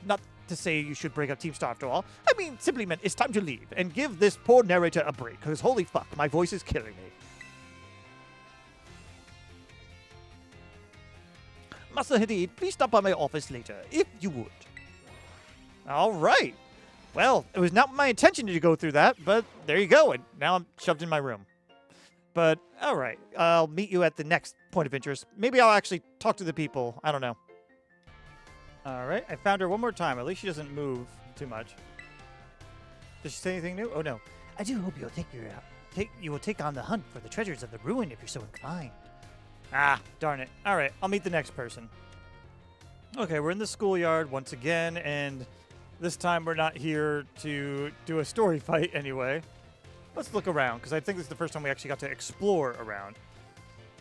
Not to say you should break up Team Star after all. I mean, simply meant it's time to leave and give this poor narrator a break, because holy fuck, my voice is killing me. Master Hadid, please stop by my office later, if you would. All right. Well, it was not my intention to go through that, but there you go, and now I'm shoved in my room. But, all right, I'll meet you at the next point of interest. Maybe I'll actually talk to the people. I don't know. All right, I found her one more time. At least she doesn't move too much. Did she say anything new? Oh, no. I do hope you will take on the hunt for the treasures of the ruin if you're so inclined. Ah, darn it. All right, I'll meet the next person. Okay, we're in the schoolyard once again, and this time we're not here to do a story fight anyway. Let's look around, because I think this is the first time we actually got to explore around.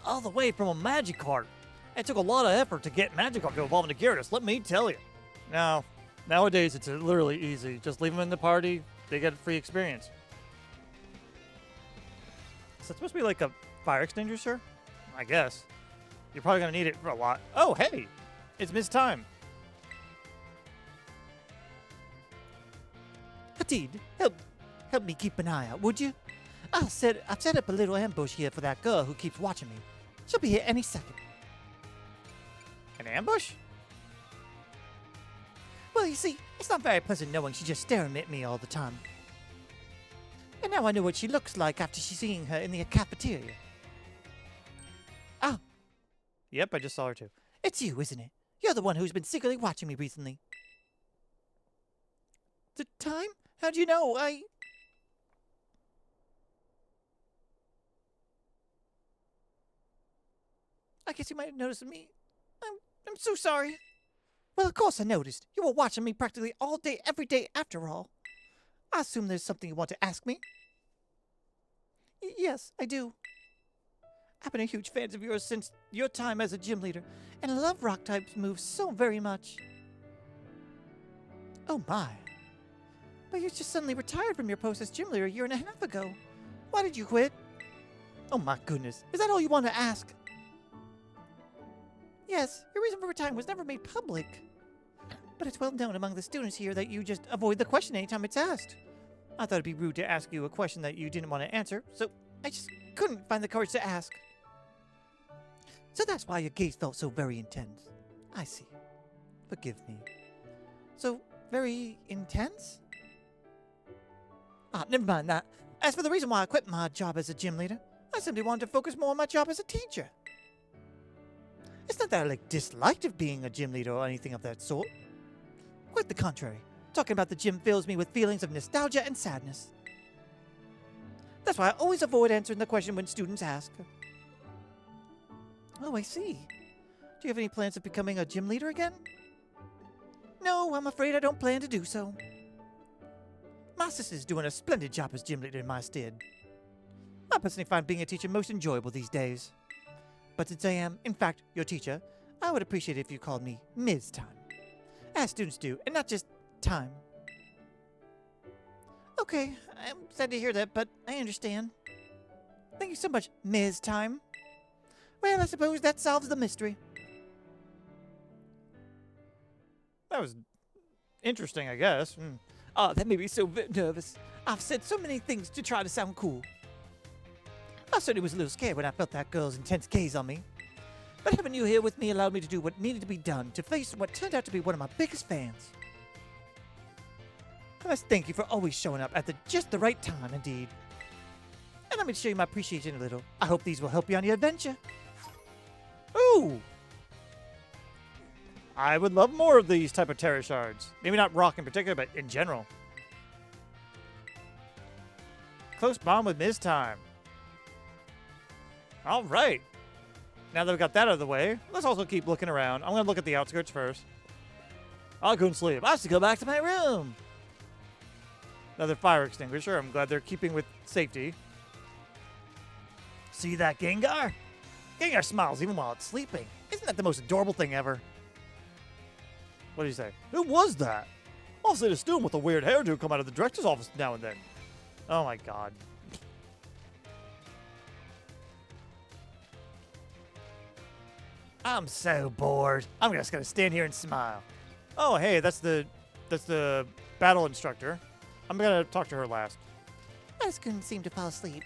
All the way from a Magikarp. It took a lot of effort to get Magikarp to evolve into Gyarados, let me tell you. Now, nowadays it's literally easy. Just leave them in the party, they get a free experience. Is that supposed to be like a fire extinguisher? I guess. You're probably going to need it for a lot. Oh, hey! It's Miss Tyme. Hadid, help me keep an eye out, would you? I've set up a little ambush here for that girl who keeps watching me. She'll be here any second. An ambush? Well, you see, it's not very pleasant knowing she's just staring at me all the time. And now I know what she looks like after seeing her in the cafeteria. Ah. Yep, I just saw her too. It's you, isn't it? You're the one who's been secretly watching me recently. The time? How'd you know? I guess you might have noticed me. I'm so sorry. Well, of course I noticed. You were watching me practically all day, every day after all. I assume there's something you want to ask me. Yes, I do. I've been a huge fan of yours since your time as a gym leader, and I love rock types moves so very much. Oh my. But you just suddenly retired from your post as gym leader a year and a half ago. Why did you quit? Oh my goodness, is that all you want to ask? Yes, your reason for retiring was never made public. But it's well known among the students here that you just avoid the question anytime it's asked. I thought it'd be rude to ask you a question that you didn't want to answer, so I just couldn't find the courage to ask. So that's why your gaze felt so very intense. I see. Forgive me. So, very intense? Ah, never mind that. As for the reason why I quit my job as a gym leader, I simply wanted to focus more on my job as a teacher. It's not that I disliked of being a gym leader or anything of that sort. Quite the contrary. Talking about the gym fills me with feelings of nostalgia and sadness. That's why I always avoid answering the question when students ask. Oh, I see. Do you have any plans of becoming a gym leader again? No, I'm afraid I don't plan to do so. My sister's doing a splendid job as gym leader in my stead. I personally find being a teacher most enjoyable these days. But since I am, in fact, your teacher, I would appreciate it if you called me Ms. Tyme. As students do, and not just Tyme. Okay, I'm sad to hear that, but I understand. Thank you so much, Ms. Tyme. Well, I suppose that solves the mystery. That was interesting, I guess. Oh, that made me so nervous. I've said so many things to try to sound cool. I certainly was a little scared when I felt that girl's intense gaze on me. But having you here with me allowed me to do what needed to be done to face what turned out to be one of my biggest fans. I must thank you for always showing up at just the right time, indeed. And let me show you my appreciation a little. I hope these will help you on your adventure. Ooh! I would love more of these type of terror shards. Maybe not rock in particular, but in general. Close bond with Ms. Tyme. All right. Now that we got that out of the way, let's also keep looking around. I'm going to look at the outskirts first. I couldn't sleep. I have to go back to my room. Another fire extinguisher. I'm glad they're keeping with safety. See that Gengar? Gengar smiles even while it's sleeping. Isn't that the most adorable thing ever? What do you say? Who was that? I'll see the student with a weird hairdo come out of the director's office now and then. Oh my god. I'm so bored. I'm just gonna stand here and smile. Oh, hey, that's the battle instructor. I'm gonna talk to her last. I just couldn't seem to fall asleep.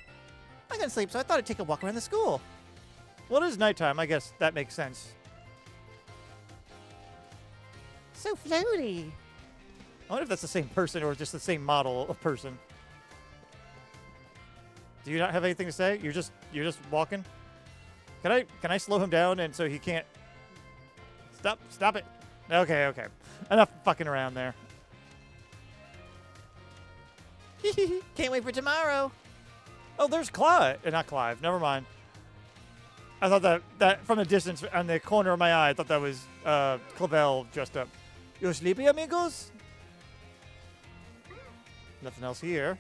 I couldn't sleep, so I thought I'd take a walk around the school. Well, it is nighttime. I guess that makes sense. So floaty. I wonder if that's the same person or just the same model of person. Do you not have anything to say? You're just walking? Can I slow him down and so he can't stop it. Okay. Enough fucking around there. Can't wait for tomorrow. Oh, there's Clive. Not Clive. Never mind. I thought that from a distance on the corner of my eye, I thought that was Clavel dressed up. You sleepy, amigos? Nothing else here.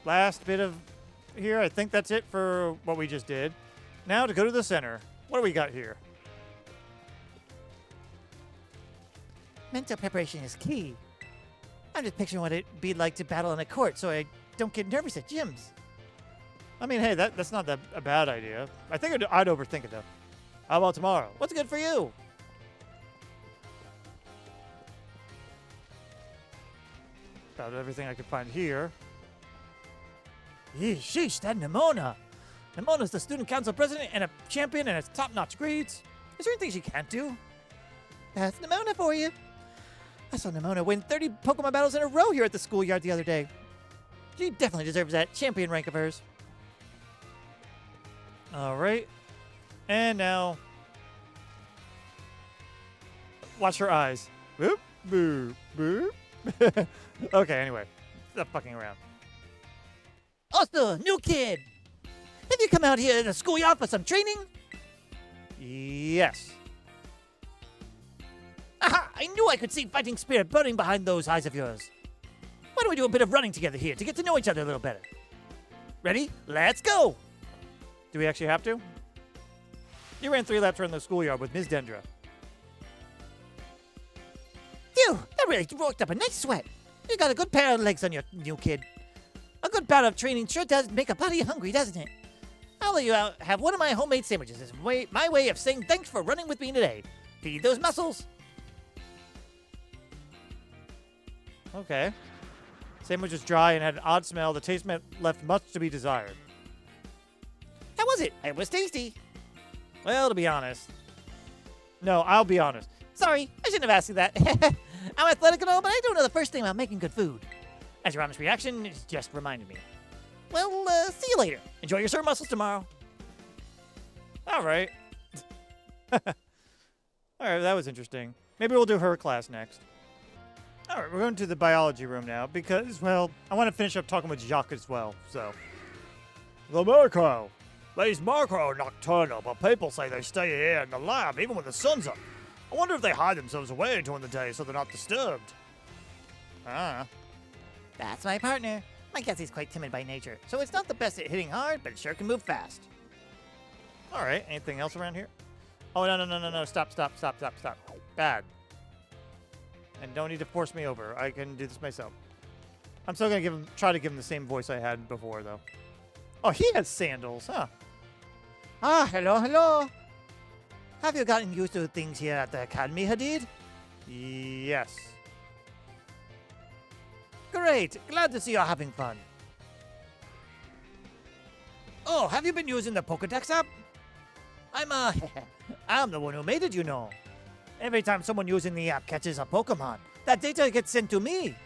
Last bit of here. I think that's it for what we just did. Now to go to the center. What do we got here? Mental preparation is key. I'm just picturing what it'd be like to battle in a court so I don't get nervous at gyms. I mean, hey, that's not a bad idea. I think I'd overthink it, though. How about tomorrow? What's good for you? About everything I could find here. Sheesh, that Nimona. Nimona's the student council president and a champion and has top-notch grades. Is there anything she can't do? That's Nimona for you. I saw Nimona win 30 Pokemon battles in a row here at the schoolyard the other day. She definitely deserves that champion rank of hers. All right. And now, watch her eyes. Boop, boop, boop. Okay, anyway. Stop fucking around. Also, new kid. Have you come out here to the schoolyard for some training? Yes. Aha! I knew I could see fighting spirit burning behind those eyes of yours. Why don't we do a bit of running together here to get to know each other a little better? Ready? Let's go! Do we actually have to? You ran 3 laps around the schoolyard with Ms. Dendra. Phew! That really worked up a nice sweat. You got a good pair of legs on your new kid. A good bout of training sure does make a body hungry, doesn't it? I'll let you out have one of my homemade sandwiches. It's my way of saying thanks for running with me today. Feed those muscles. Okay. Sandwich was dry and had an odd smell. The taste left much to be desired. How was it? It was tasty. Well, to be honest. No, I'll be honest. Sorry, I shouldn't have asked you that. I'm athletic and all, but I don't know the first thing about making good food. As your honest reaction, it just reminded me. Well, see you later. Enjoy your sore muscles tomorrow. All right. All right, that was interesting. Maybe we'll do her class next. All right, we're going to the biology room now because, well, I want to finish up talking with Jacques as well, so. The macro. These macro are nocturnal, but people say they stay here in the lab even when the sun's up. I wonder if they hide themselves away during the day so they're not disturbed. Ah. That's my partner. My Cassie's quite timid by nature, so it's not the best at hitting hard, but it sure can move fast. All right, anything else around here? Oh, no. Stop. Bad. And don't need to force me over. I can do this myself. I'm still going to try to give him the same voice I had before, though. Oh, he has sandals, huh? Ah, hello. Have you gotten used to things here at the Academy, Hadid? Yes. Great. Glad to see you're having fun. Oh, have you been using the Pokedex app? I'm the one who made it, you know. Every time someone using the app catches a Pokemon, that data gets sent to me.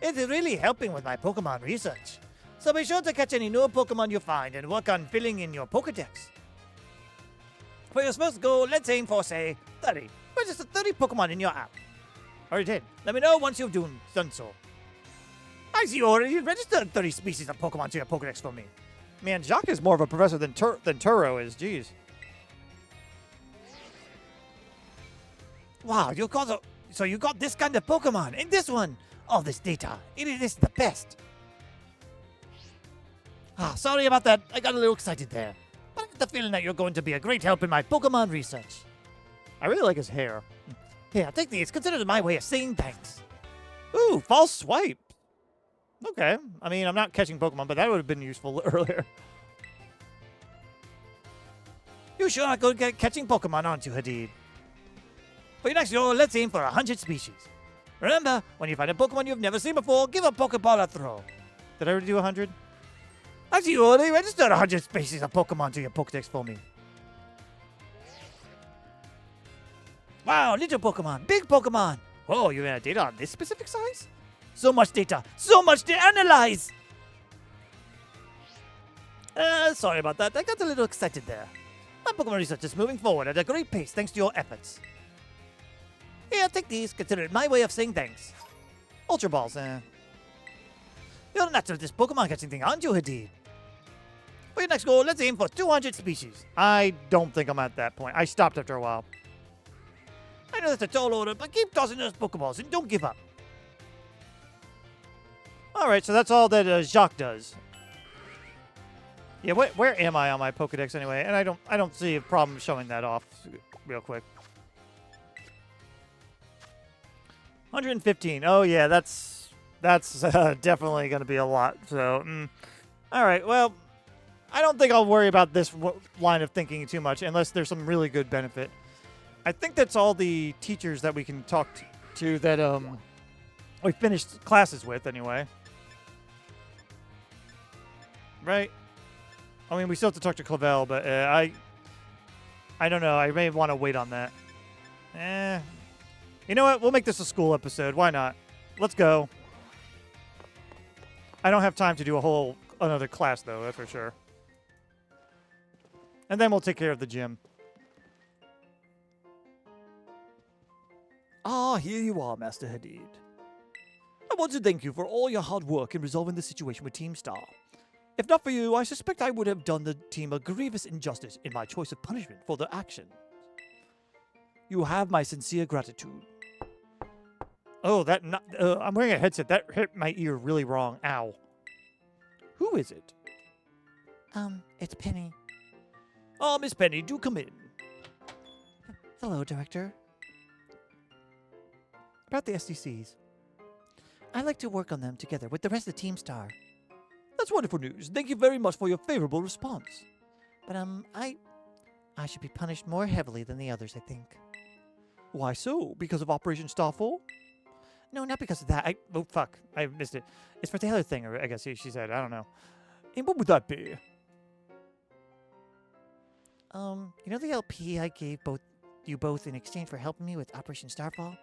It's really helping with my Pokemon research. So be sure to catch any new Pokemon you find and work on filling in your Pokedex. For your first goal, let's aim for, say, 30. Register 30 Pokemon in your app. Already did. Let me know once you've done so. I see you already registered 30 species of Pokemon to your Pokedex for me. Man, Jacques is more of a professor than Turo is. Jeez. Wow, you got this kind of Pokemon and this one. All this data. It is the best. Sorry about that. I got a little excited there. But I get the feeling that you're going to be a great help in my Pokemon research. I really like his hair. Here, take these. Consider it my way of saying thanks. Ooh, false swipe. Okay. I mean, I'm not catching Pokemon, but that would have been useful earlier. You sure are good at catching Pokemon, aren't you, Hadid? For your next goal, let's aim for 100 species. Remember, when you find a Pokemon you've never seen before, give a Pokeball a throw. Did I already do 100? Actually, you already registered 100 species of Pokemon to your Pokedex for me. Wow, little Pokemon, big Pokemon. Whoa, you had data on this specific size? So much data, so much to analyze. Sorry about that. I got a little excited there. My Pokemon research is moving forward at a great pace thanks to your efforts. Here, take these. Consider it my way of saying thanks. Ultra Balls, You're not to this Pokemon catching thing, aren't you, Hadid? For your next goal, let's aim for 200 species. I don't think I'm at that point. I stopped after a while. I know that's a tall order, but keep tossing those Pokeballs and don't give up. All right, so that's all that Jacques does. Yeah, where am I on my Pokedex anyway? And I don't see a problem showing that off real quick. 115. Oh yeah, that's definitely going to be a lot. So, all right. Well, I don't think I'll worry about this line of thinking too much unless there's some really good benefit. I think that's all the teachers that we can talk to that we finished classes with anyway. Right? I mean, we still have to talk to Clavel, but I don't know. I may want to wait on that. You know what? We'll make this a school episode. Why not? Let's go. I don't have time to do another class, though, that's for sure. And then we'll take care of the gym. Ah, here you are, Master Hadid. I want to thank you for all your hard work in resolving the situation with Team Star. If not for you, I suspect I would have done the team a grievous injustice in my choice of punishment for their actions. You have my sincere gratitude. Oh, I'm wearing a headset. That hit my ear really wrong. Ow. Who is it? It's Penny. Ah, Miss Penny, do come in. Hello, Director. About the SDCs. I'd like to work on them together with the rest of Team Star. That's wonderful news. Thank you very much for your favorable response. But, I should be punished more heavily than the others, I think. Why so? Because of Operation Starfall? No, not because of that. Oh, fuck. I missed it. It's for the other thing, or I guess she said. I don't know. And what would that be? You know the LP I gave you both in exchange for helping me with Operation Starfall?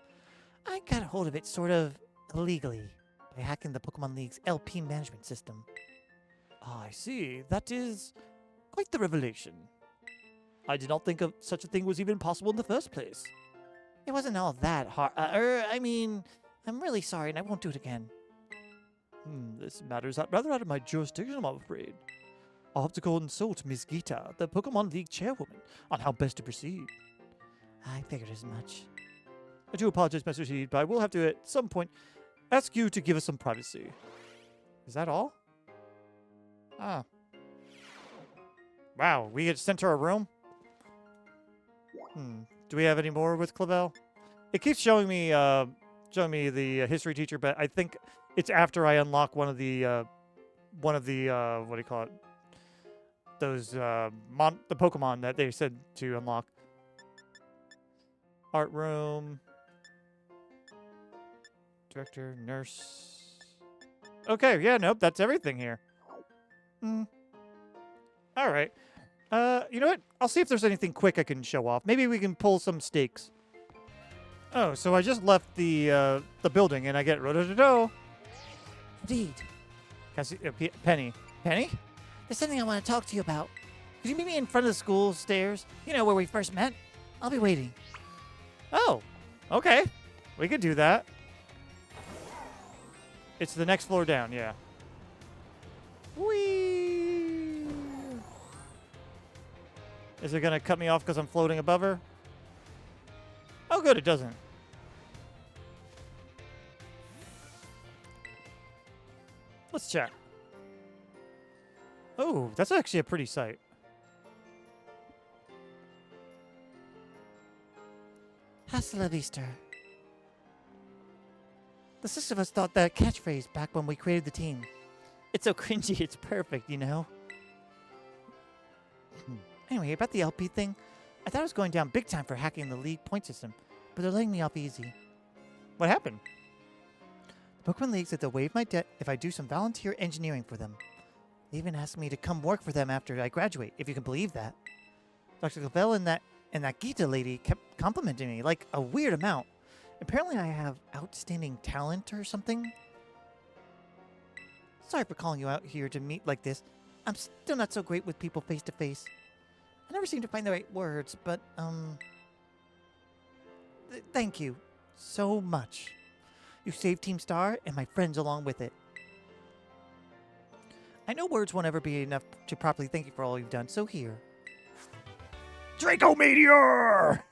I got a hold of it sort of illegally by hacking the Pokemon League's LP management system. Ah, I see. That is quite the revelation. I did not think of such a thing was even possible in the first place. It wasn't all that hard. I'm really sorry and I won't do it again. This matter's rather out of my jurisdiction, I'm afraid. I'll have to consult Miss Gita, the Pokemon League chairwoman, on how best to proceed. I figured as much. I do apologize, Mr. Heed, but I will have to, at some point, ask you to give us some privacy. Is that all? Ah. Wow, we get sent to our room? Do we have any more with Clavel? It keeps showing me the history teacher, but I think it's after I unlock one of the what do you call it? Those the Pokemon that they said to unlock. Art room. Director, nurse. Okay, yeah, nope, that's everything here. All right. You know what? I'll see if there's anything quick I can show off. Maybe we can pull some stakes. Oh, so I just left the building and I get Rodododo. Indeed. Penny. Penny? There's something I want to talk to you about. Could you meet me in front of the school stairs? You know, where we first met? I'll be waiting. Oh, okay. We could do that. It's the next floor down, yeah. Whee! Is it going to cut me off because I'm floating above her? Oh, good, it doesn't. Let's check. Oh, that's actually a pretty sight. Hasta la vista. The six of us thought that catchphrase back when we created the team. It's so cringy, it's perfect, you know? Anyway, about the LP thing, I thought I was going down big time for hacking the league point system, but they're letting me off easy. What happened? The Pokemon League said they'll waive my debt if I do some volunteer engineering for them. They even asked me to come work for them after I graduate, if you can believe that. Dr. Clavel and that Gita lady kept complimenting me, like a weird amount. Apparently I have outstanding talent or something. Sorry for calling you out here to meet like this. I'm still not so great with people face to face. I never seem to find the right words, but, thank you so much. You saved Team Star and my friends along with it. I know words won't ever be enough to properly thank you for all you've done, so here. Draco Meteor!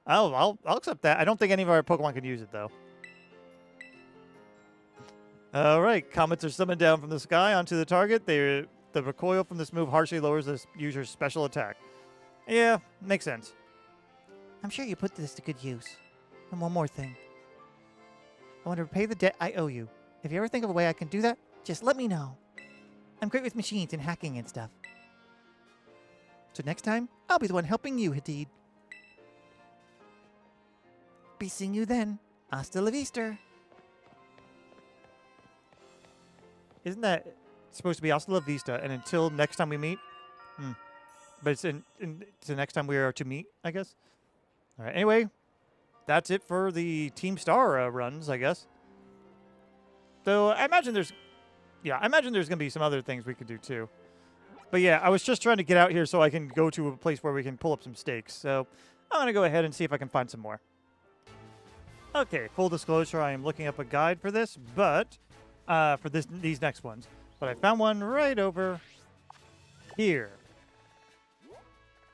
I'll accept that. I don't think any of our Pokemon can use it, though. All right, comets are summoned down from the sky onto the target. The recoil from this move harshly lowers the user's special attack. Yeah, makes sense. I'm sure you put this to good use. And one more thing. I want to repay the debt I owe you. If you ever think of a way I can do that, just let me know. I'm great with machines and hacking and stuff. So next time, I'll be the one helping you, Hadid. Be seeing you then. Hasta la vista. Isn't that supposed to be hasta la vista and until next time we meet? But it's it's the next time we are to meet, I guess. All right. Anyway, that's it for the Team Star runs, I guess. Though I imagine there's gonna be some other things we could do too. But yeah, I was just trying to get out here so I can go to a place where we can pull up some stakes. So I'm gonna go ahead and see if I can find some more. Okay, full disclosure, I am looking up a guide for this, but for these next ones. But I found one right over here,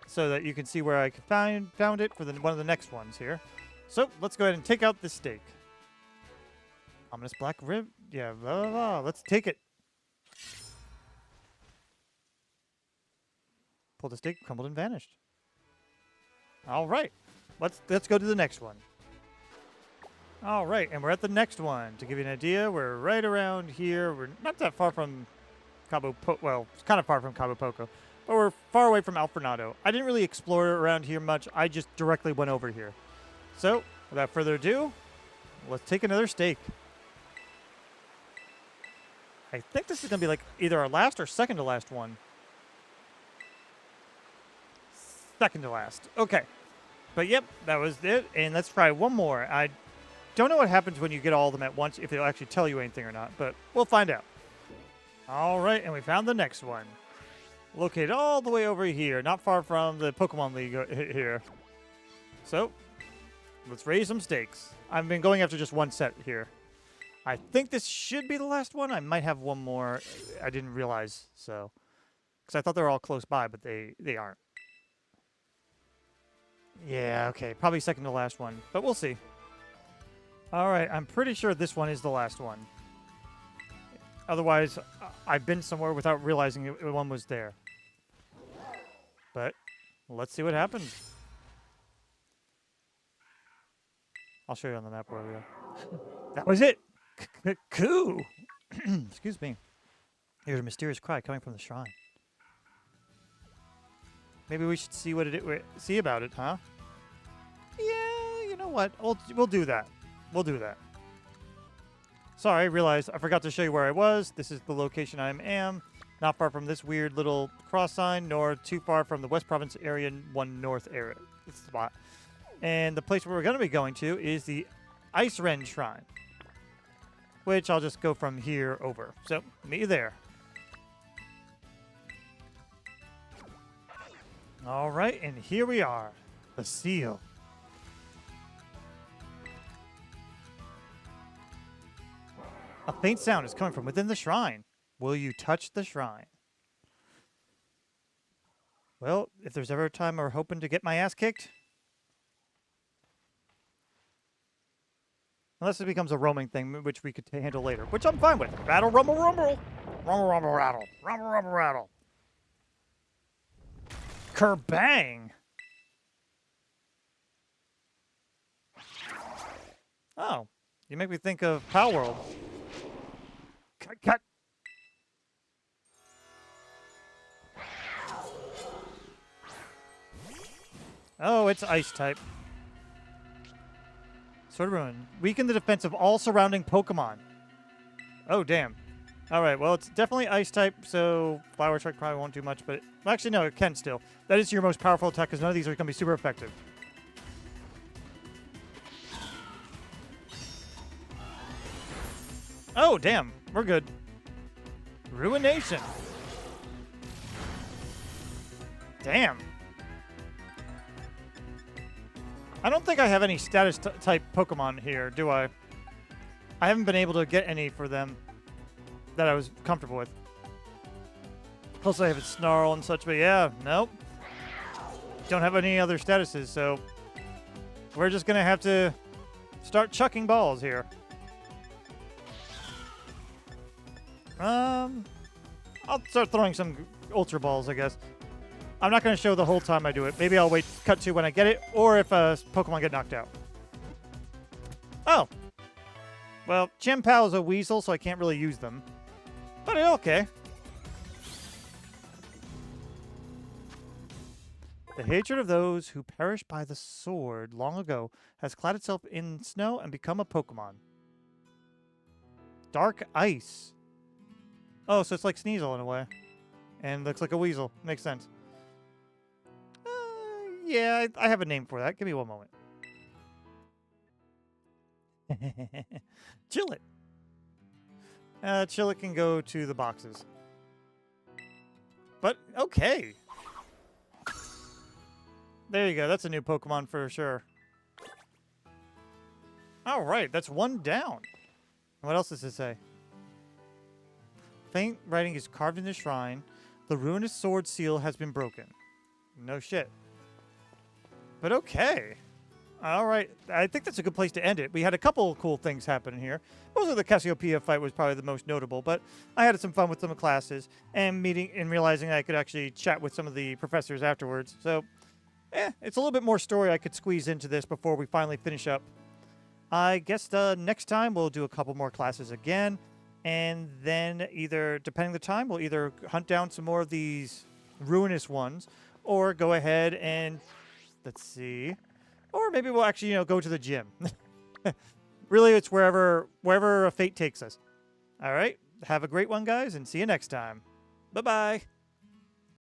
so that you can see where I found it for one of the next ones here. So let's go ahead and take out this stake. Ominous black rib. Yeah, blah, blah, blah. Let's take it. Pulled the stake, crumbled, and vanished. All right, let's go to the next one. All right, and we're at the next one. To give you an idea, we're right around here. We're not that far from well, it's kind of far from Cabo Poco, but we're far away from Alfornado. I didn't really explore around here much. I just directly went over here. So, without further ado, let's take another steak. I think this is going to be like either our last or second to last one. Second to last. Okay. But yep, that was it. And let's try one more. I don't know what happens when you get all of them at once, if they'll actually tell you anything or not, but we'll find out. All right, and we found the next one. Located all the way over here, not far from the Pokemon League here. So, let's raise some stakes. I've been going after just one set here. I think this should be the last one. I might have one more. I didn't realize, so. Because I thought they were all close by, but they aren't. Yeah, okay. Probably second to last one, but we'll see. All right, I'm pretty sure this one is the last one. Otherwise, I've been somewhere without realizing one was there. But let's see what happens. I'll show you on the map where we are. That was it. Cool. Excuse me. There's a mysterious cry coming from the shrine. Maybe we should see what see about it, huh? Yeah, you know what? We'll do that. We'll do that. Sorry, I realized I forgot to show you where I was. This is the location I am. Not far from this weird little cross sign, nor too far from the West Province area 1 North area spot. And the place where we're going to be going to is the Ice Wren Shrine, which I'll just go from here over. So, meet you there. All right, and here we are. The seal. A faint sound is coming from within the shrine. Will you touch the shrine? Well, if there's ever a time we're hoping to get my ass kicked. Unless it becomes a roaming thing, which we could handle later. Which I'm fine with. Rattle, rumble, rumble. Rumble, rumble, rattle. Rumble, rumble, rattle. Kerbang! Oh, you make me think of Pal World. Cut, cut. Oh, it's ice type. Sword Ruin. Weaken the defense of all surrounding Pokemon. Oh, damn. Alright, well, it's definitely ice type, so Flower Strike probably won't do much, but well, actually, no, it can still. That is your most powerful attack, because none of these are going to be super effective. Oh, damn. We're good. Ruination. Damn. I don't think I have any status type Pokemon here, do I? I haven't been able to get any for them that I was comfortable with. Plus I have a Snarl and such, but yeah, nope. Don't have any other statuses, so we're just going to have to start chucking balls here. I'll start throwing some Ultra Balls, I guess. I'm not going to show the whole time I do it. Maybe I'll wait cut to when I get it, or if Pokemon get knocked out. Oh. Well, Chien-Pao is a weasel, so I can't really use them. But okay. The hatred of those who perished by the sword long ago has clad itself in snow and become a Pokemon. Dark Ice. Oh, so it's like Sneasel in a way. And looks like a weasel. Makes sense. Yeah, I have a name for that. Give me one moment. Chillet. Chillet can go to the boxes. But, okay. There you go. That's a new Pokemon for sure. All right, that's one down. What else does it say? Faint writing is carved in the shrine. The ruinous sword seal has been broken. No shit. But okay. All right. I think that's a good place to end it. We had a couple of cool things happen here. Mostly the Cassiopeia fight was probably the most notable, but I had some fun with some of the classes and meeting and realizing I could actually chat with some of the professors afterwards. So, it's a little bit more story I could squeeze into this before we finally finish up. I guess the next time we'll do a couple more classes again, and then either, depending the time, we'll either hunt down some more of these ruinous ones, or go ahead and, let's see, or maybe we'll actually, go to the gym. Really, it's wherever fate takes us. All right, have a great one, guys, and see you next time. Bye-bye.